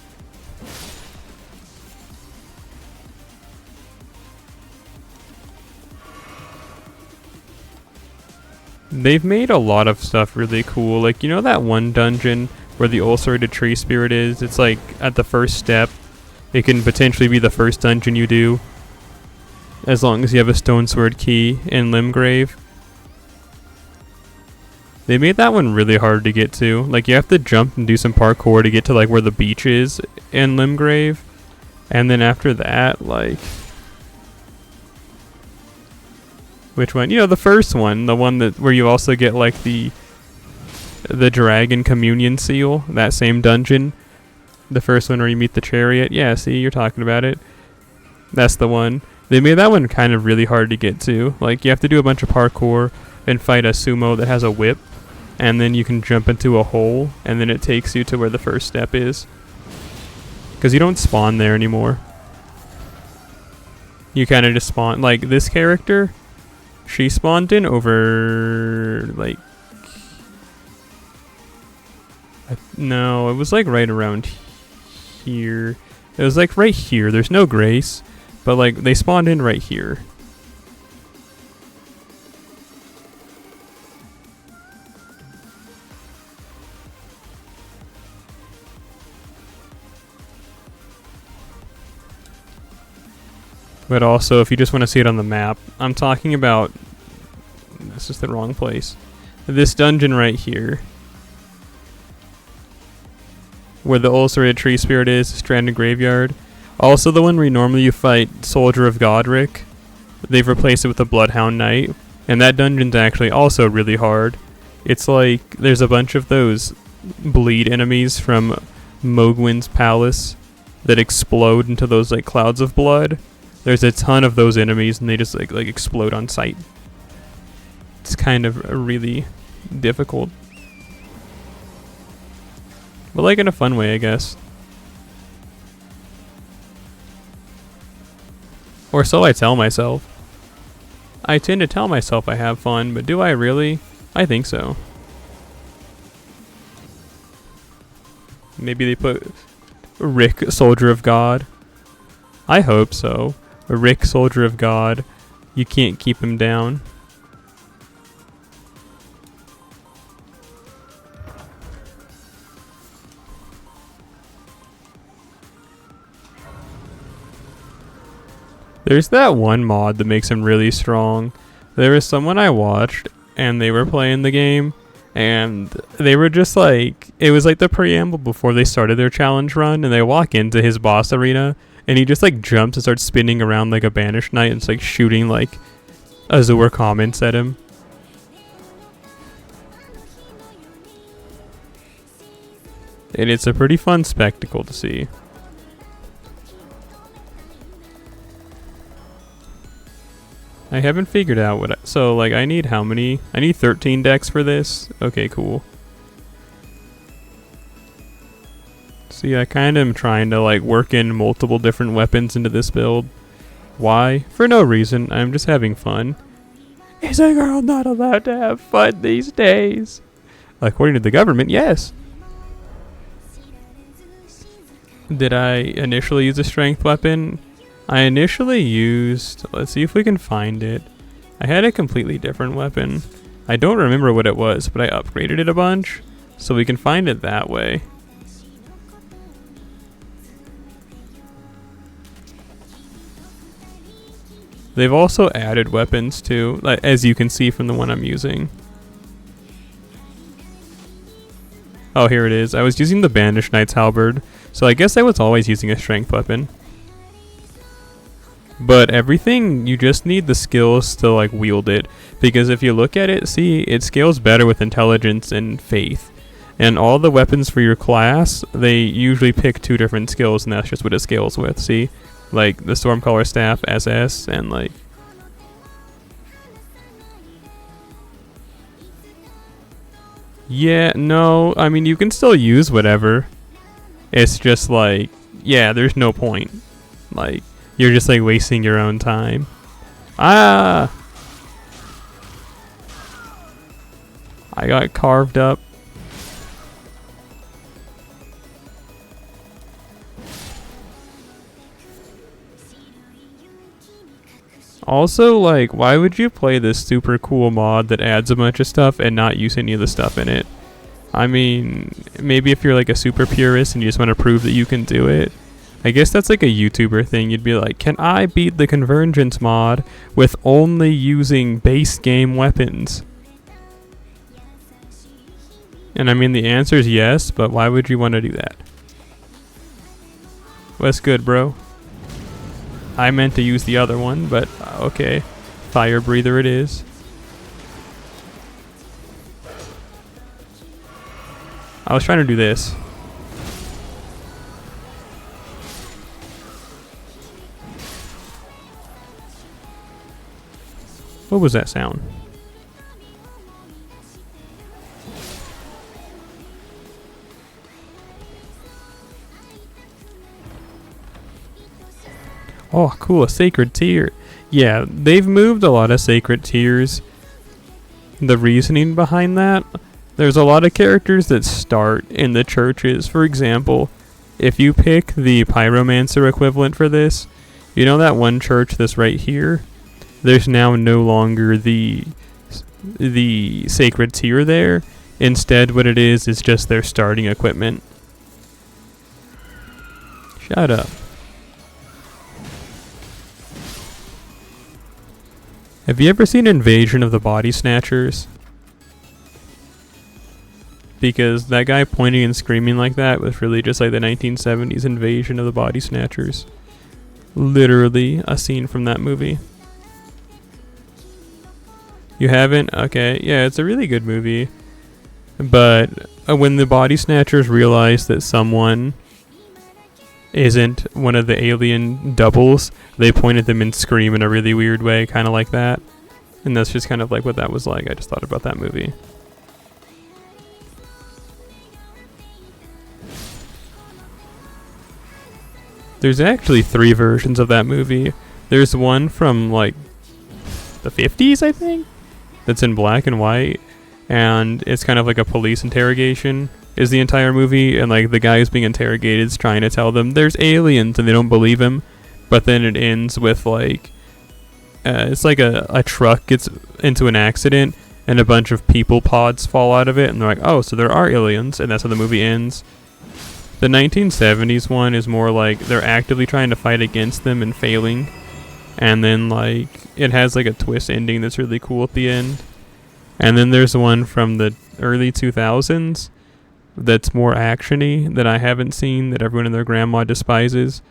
[SPEAKER 1] They've made a lot of stuff really cool. Like, you know that one dungeon where the ulcerated tree spirit is? It's like at the first step. It can potentially be the first dungeon you do, as long as you have a stone sword key in Limgrave. They made that one really hard to get to. Like, you have to jump and do some parkour to get to like where the beach is in Limgrave. And then after that, like, which one? You know, the first one, the one that where you also get like the dragon communion seal, that same dungeon. The first one where you meet the chariot. Yeah, see, you're talking about it. That's the one. They made that one kind of really hard to get to. Like, you have to do a bunch of parkour and fight a sumo that has a whip, and then you can jump into a hole, and then it takes you to where the first step is. Because you don't spawn there anymore. You kind of just spawn. Like, this character, She spawned in over, like... No, it was like right around here. It was like right here. There's no Grace, but like they spawned in right here. But also, if you just want to see it on the map, I'm talking about... This is the wrong place. This dungeon right here. Where the ulcerated tree spirit is, Stranded Graveyard. Also the one where normally you fight Soldier of Godric. They've replaced it with a Bloodhound Knight. And that dungeon's actually also really hard. It's like, there's a bunch of those bleed enemies from Mogwin's palace that explode into those like clouds of blood. There's a ton of those enemies and they just like explode on sight. It's kind of really difficult. But like in a fun way, I guess. Or so I tell myself. I tend to tell myself I have fun, but do I really? I think so. Maybe they put Rick, Soldier of God. I hope so. Rick, Soldier of God. You can't keep him down. There's that one mod that makes him really strong. There was someone I watched, and they were playing the game, and they were just like, it was like the preamble before they started their challenge run, and they walk into his boss arena, and he just like jumps and starts spinning around like a banished knight, and it's like shooting like Azure comments at him. And it's a pretty fun spectacle to see. I haven't figured out what so like I need how many? I need 13 decks for this. Okay, cool. See, I kind of am trying to like work in multiple different weapons into this build. Why? For no reason. I'm just having fun. Is a girl not allowed to have fun these days? According to the government, yes. Did I initially use a strength weapon? I initially used, let's see if we can find it. I had a completely different weapon. I don't remember what it was, but I upgraded it a bunch, so we can find it that way. They've also added weapons too, like, as you can see from the one I'm using. Oh, here it is. I was using the Banished Knight's Halberd, so I guess I was always using a strength weapon. But everything, you just need the skills to like wield it. Because if you look at it, see, it scales better with intelligence and faith. And all the weapons for your class, they usually pick 2 different skills, and that's just what it scales with, see? Like the Stormcaller Staff, SS, and like... Yeah, no, I mean, you can still use whatever. It's just like, yeah, there's no point. Like... You're just like wasting your own time. Ah! I got carved up. Also, like, why would you play this super cool mod that adds a bunch of stuff and not use any of the stuff in it? I mean, maybe if you're like a super purist and you just want to prove that you can do it. I guess that's like a YouTuber thing. You'd be like, can I beat the Convergence mod with only using base game weapons? And I mean, the answer is yes, but why would you want to do that? What's good, bro? I meant to use the other one, but okay. Fire breather it is. I was trying to do this. What was that sound? Oh, cool, a sacred tear. Yeah, they've moved a lot of sacred tears. The reasoning behind that, there's a lot of characters that start in the churches. For example, if you pick the pyromancer equivalent for this, you know that one church that's right here? There's now no longer the sacred tear there. Instead, what it is just their starting equipment. Shut up. Have you ever seen Invasion of the Body Snatchers? Because that guy pointing and screaming like that was really just like the 1970s Invasion of the Body Snatchers. Literally a scene from that movie. You haven't? Okay, yeah, it's a really good movie. But when the Body Snatchers realize that someone isn't one of the alien doubles, they point at them and scream in a really weird way, kind of like that. And that's just kind of like what that was like. I just thought about that movie. There's actually 3 versions of that movie. There's one from like the 50s, I think, that's in black and white, and it's kind of like a police interrogation is the entire movie, and like the guy who's being interrogated is trying to tell them there's aliens and they don't believe him, but then it ends with like it's like a truck gets into an accident and a bunch of people pods fall out of it, and they're like, oh, so there are aliens, and that's how the movie ends. The 1970s one is more like they're actively trying to fight against them and failing, and then like it has like a twist ending that's really cool at the end. And then there's one from the early 2000s that's more action-y that I haven't seen, that everyone and their grandma despises.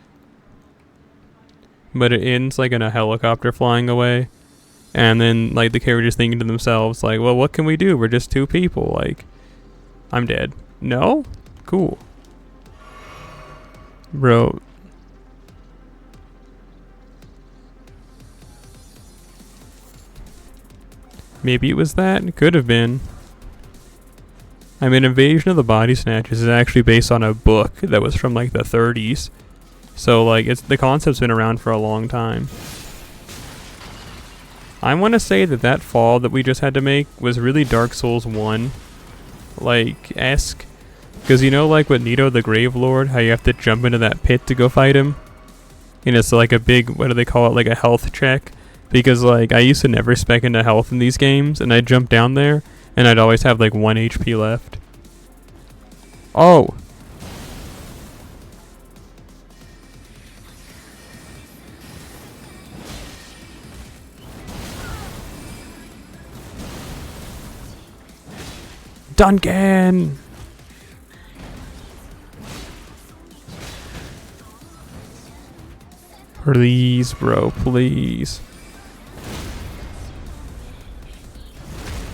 [SPEAKER 1] But it ends like in a helicopter flying away, and then like the characters thinking to themselves like, well, what can we do? We're just 2 people. Like, I'm dead. No? Cool. Bro. Maybe it was that? It could have been. I mean, Invasion of the Body Snatchers is actually based on a book that was from like the 30s. So like the concept's been around for a long time. I want to say that fall that we just had to make was really Dark Souls 1 like esque. Because you know like with Nito the Grave Lord, how you have to jump into that pit to go fight him? And it's like a big, what do they call it, like a health check? Because like I used to never spec into health in these games, and I'd jump down there and I'd always have like 1 HP left. Oh! Duncan! Please, bro, please.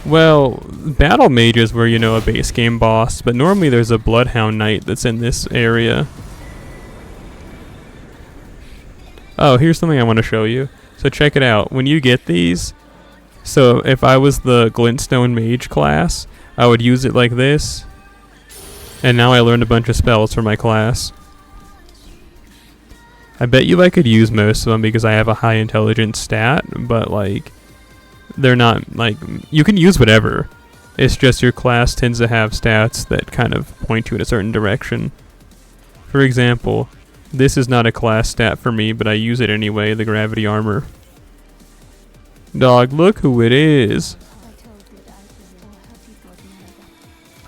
[SPEAKER 1] Well, battle mages were, you know, a base game boss, but normally there's a bloodhound knight that's in this area. Oh, here's something I want to show you. So check it out. When you get these, so if I was the glintstone mage class, I would use it like this. And now I learned a bunch of spells for my class. I bet you I could use most of them because I have a high intelligence stat, but like they're not like, you can use whatever. It's just your class tends to have stats that kind of point you in a certain direction. For example, this is not a class stat for me, but I use it anyway, the gravity armor. Dog, look who it is.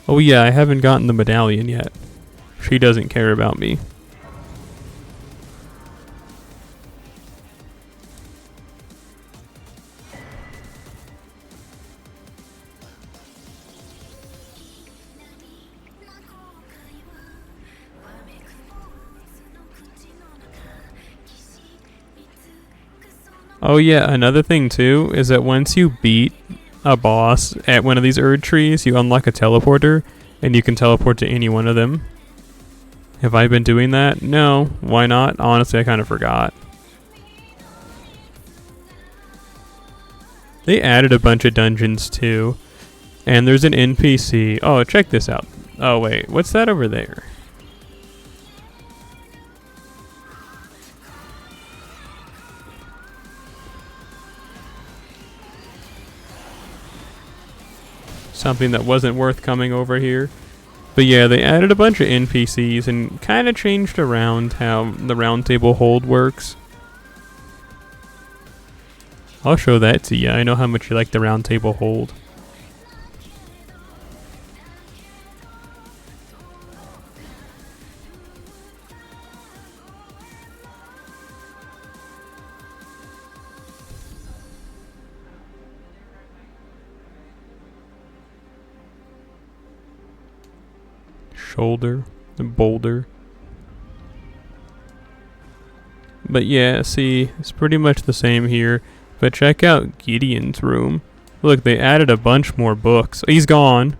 [SPEAKER 1] Oh yeah, I haven't gotten the medallion yet. She doesn't care about me. Oh yeah, another thing too is that once you beat a boss at one of these Erd trees, you unlock a teleporter, and you can teleport to any one of them. Have I been doing that? No. Why not? Honestly, I kind of forgot. They added a bunch of dungeons too, and there's an NPC. Oh, check this out. Oh wait, what's that over there? something that wasn't worth coming over here. But yeah, they added a bunch of NPCs and kind of changed around how the round table hold works. I'll show that to you. I know how much you like the round table hold. Shoulder, the boulder. But yeah, see, it's pretty much the same here. But check out Gideon's room. Look, they added a bunch more books. He's gone.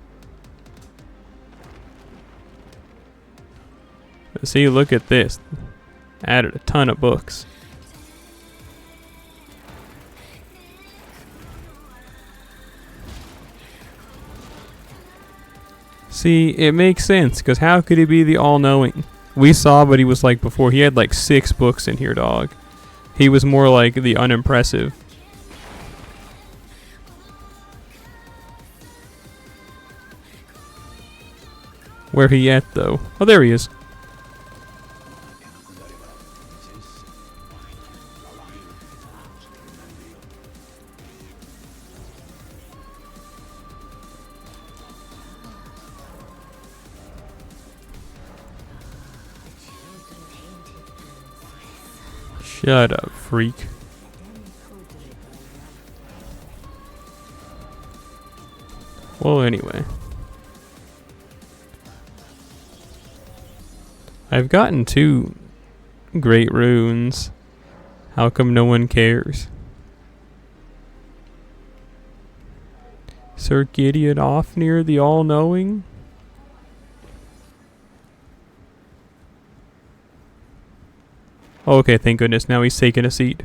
[SPEAKER 1] But see, look at this. Added a ton of books. See, it makes sense, because how could he be the all-knowing? We saw what he was like before. He had like 6 books in here, dog. He was more like the unimpressive. Where he at, though? Oh, there he is. Shut up, freak. Well, anyway. I've gotten 2 great runes. How come no one cares? Sir Gideon off near the all-knowing? Okay, thank goodness. Now he's taking a seat.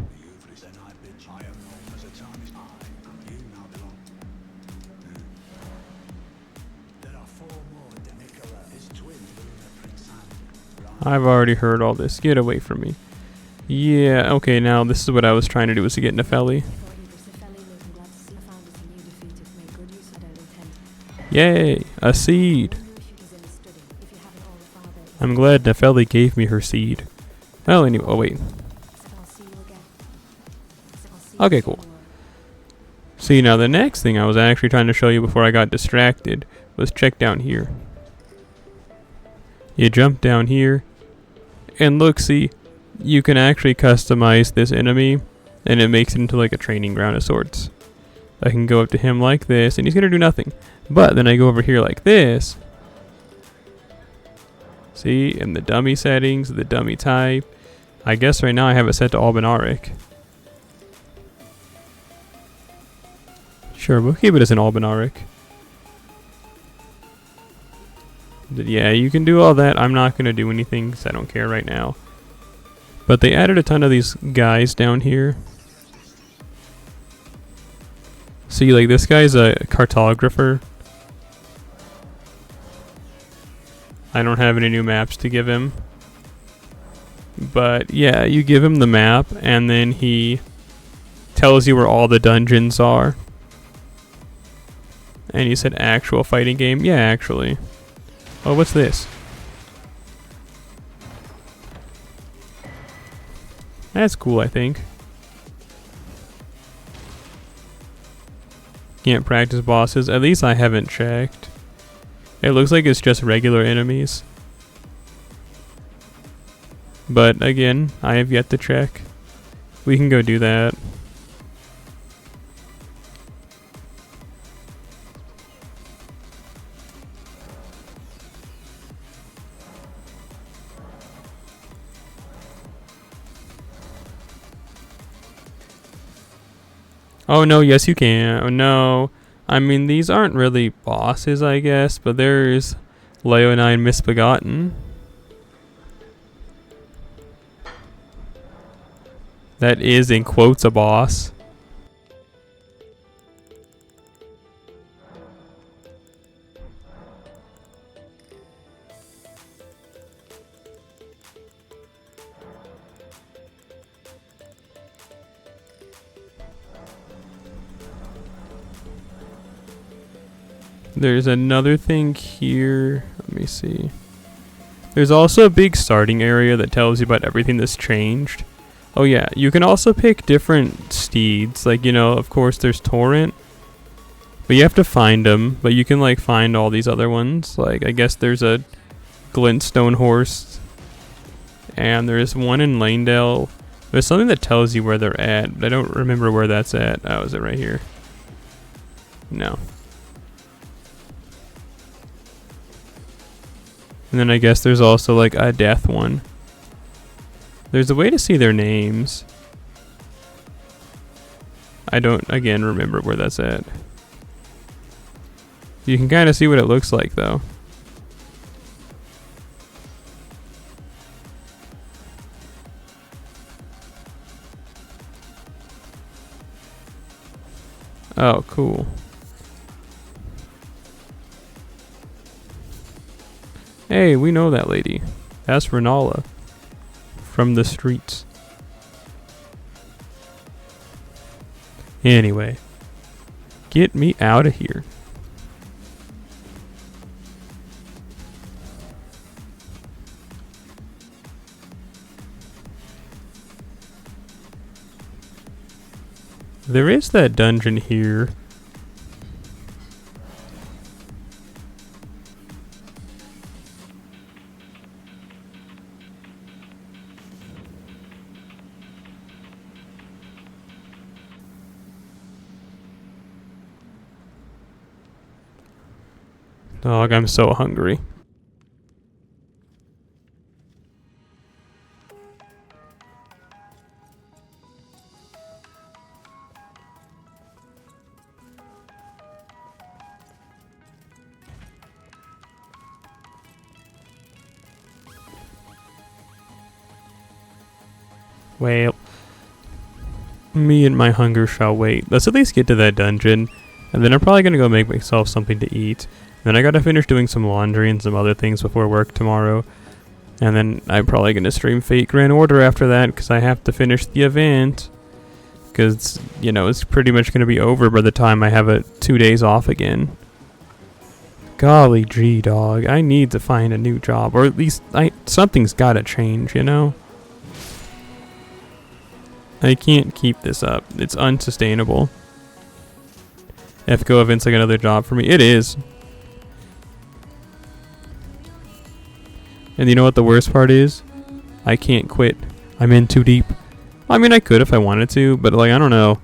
[SPEAKER 1] I've already heard all this. Get away from me. Yeah, okay, now this is what I was trying to do, was to get Nepheli. Yay, a seed. I'm glad Nepheli gave me her seed. Well, anyway, oh wait. Okay, cool. See, now the next thing I was actually trying to show you before I got distracted was check down here. You jump down here, and look, see, you can actually customize this enemy, and it makes it into like a training ground of sorts. I can go up to him like this, and he's gonna do nothing. But then I go over here like this. See, in the dummy settings, the dummy type. I guess right now I have it set to Albinaric. Sure, we'll keep it as an Albinaric. But yeah, you can do all that. I'm not going to do anything because I don't care right now. But they added a ton of these guys down here. See, like this guy's a cartographer. I don't have any new maps to give him. But yeah, you give him the map and then he tells you where all the dungeons are. And you said actual fighting game? Yeah, actually. Oh, what's this? That's cool, I think. Can't practice bosses. At least I haven't checked. It looks like it's just regular enemies. But again, I have yet to check. We can go do that. Oh no, yes you can. Oh no. I mean, these aren't really bosses, I guess, but there's Leonine Misbegotten. That is, in quotes, a boss. There's another thing here. Let me see. There's also a big starting area that tells you about everything that's changed. Oh yeah, you can also pick different steeds. Like, you know, of course there's Torrent. But you have to find them. But you can, like, find all these other ones. Like, I guess there's a Glintstone horse. And there's one in Lanedale. There's something that tells you where they're at. But I don't remember where that's at. Oh, is it right here? No. And then I guess there's also, like, a death one. There's a way to see their names. I don't, again, remember where that's at. You can kind of see what it looks like, though. Oh, cool. Hey, we know that lady. That's Renala. From the streets. Anyway. Get me out of here. There is that dungeon here. Dog, I'm so hungry. Well, me and my hunger shall wait. Let's at least get to that dungeon, and then I'm probably gonna go make myself something to eat. Then I gotta finish doing some laundry and some other things before work tomorrow. And then I'm probably gonna stream Fate Grand Order after that, because I have to finish the event. Because, you know, it's pretty much gonna be over by the time I have 2 days off again. Golly gee, dog. I need to find a new job, or at least something's gotta change, you know? I can't keep this up. It's unsustainable. FGO event's like another job for me. It is. And you know what the worst part is? I can't quit. I'm in too deep. I mean, I could if I wanted to, but, like, I don't know.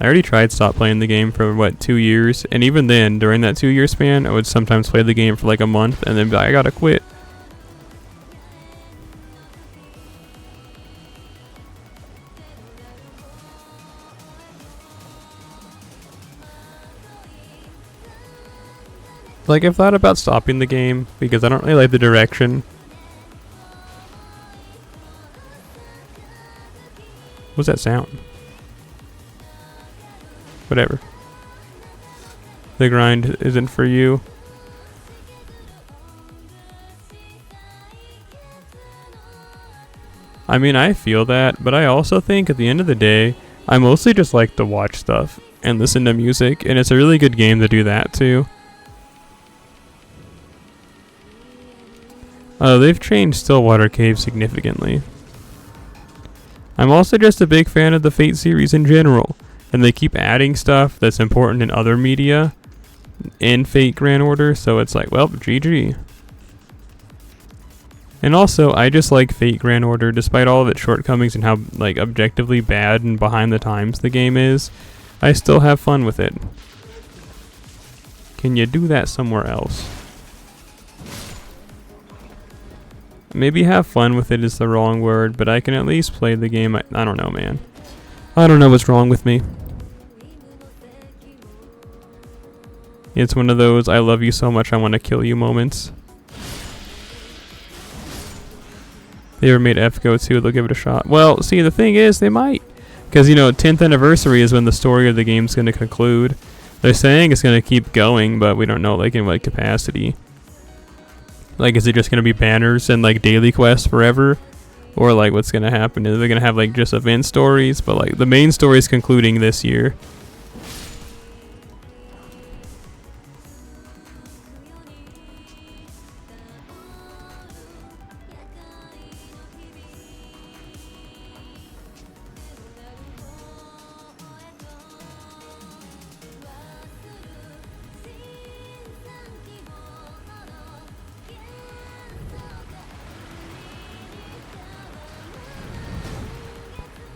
[SPEAKER 1] I already tried stop playing the game for, what, 2 years? And even then, during that 2-year span, I would sometimes play the game for like a month and then be like, I gotta quit. Like, I've thought about stopping the game because I don't really like the direction. What's that sound? Whatever. The grind isn't for you. I mean, I feel that, but I also think at the end of the day, I mostly just like to watch stuff and listen to music, and it's a really good game to do that too. Oh, they've changed Stillwater Cave significantly. I'm also just a big fan of the Fate series in general, and they keep adding stuff that's important in other media in Fate Grand Order, so it's like, well, GG. And also, I just like Fate Grand Order, despite all of its shortcomings and how, like, objectively bad and behind the times the game is. I still have fun with it. Can you do that somewhere else? Maybe have fun with it is the wrong word, but I can at least play the game. I don't know, man. I don't know what's wrong with me. It's one of those I love you so much I want to kill you moments. They ever made FGO 2, they'll give it a shot. Well, see, the thing is, they might. Because, you know, 10th anniversary is when the story of the game's going to conclude. They're saying it's going to keep going, but we don't know, like, in what capacity. Like, is it just going to be banners and, like, daily quests forever? Or, like, what's going to happen? Is they going to have, like, just event stories? But, like, the main story is concluding this year.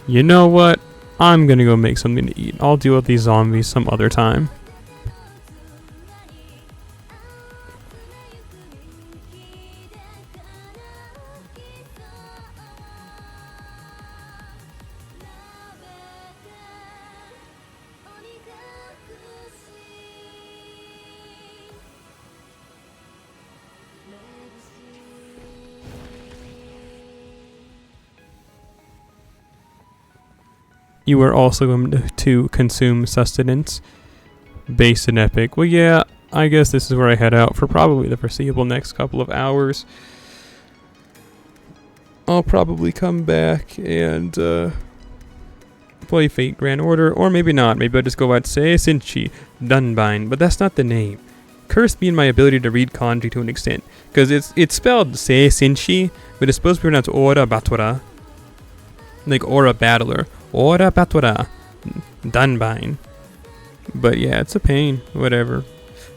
[SPEAKER 1] You know what? I'm gonna go make something to eat. I'll deal with these zombies some other time. You are also going to consume sustenance based in Epic. Well, yeah, I guess this is where I head out for probably the foreseeable next couple of hours. I'll probably come back and play Fate Grand Order, or maybe not. Maybe I'll just go out Seisenshi Dunbine, but that's not the name. Curse me in my ability to read kanji to an extent, because it's spelled Seisenshi, but it's supposed to be pronounced Ora Batora, like Ora Battler. Ora Batora Dunbine. But yeah, it's a pain. Whatever.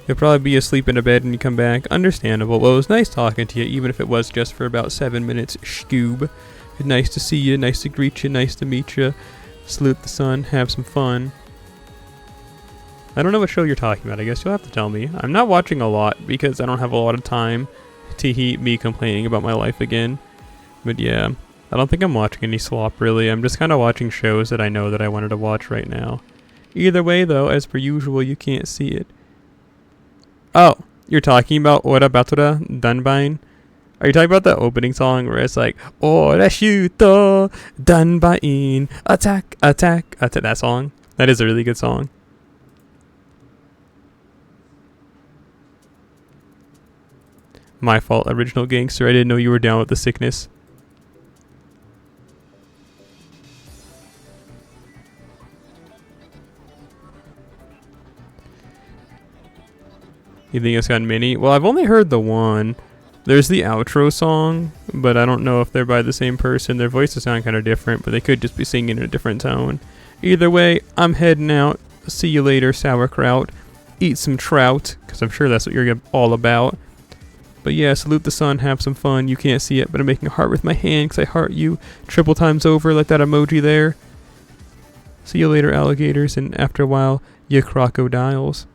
[SPEAKER 1] You'll probably be asleep in a bed when you come back. Understandable. Well, it was nice talking to you, even if it was just for about 7 minutes. Scoob. Nice to see you. Nice to greet you. Nice to meet you. Salute the sun. Have some fun. I don't know what show you're talking about. I guess you'll have to tell me. I'm not watching a lot because I don't have a lot of time to heat me complaining about my life again. But yeah, I don't think I'm watching any slop really. I'm just kind of watching shows that I know that I wanted to watch right now. Either way though, as per usual, you can't see it. Oh, you're talking about Ora Batora Dunbine? Are you talking about the opening song where it's like Ora Shuto Dunbine Attack Attack Attack? That song? That is a really good song. My fault, original gangster. I didn't know you were down with the sickness. You think it's got many? Well, I've only heard the one. There's the outro song, but I don't know if they're by the same person. Their voices sound kind of different, but they could just be singing in a different tone. Either way, I'm heading out. See you later, sauerkraut. Eat some trout, because I'm sure that's what you're all about. But yeah, salute the sun, have some fun. You can't see it, but I'm making a heart with my hand because I heart you triple times over like that emoji there. See you later, alligators, and after a while, you crocodiles.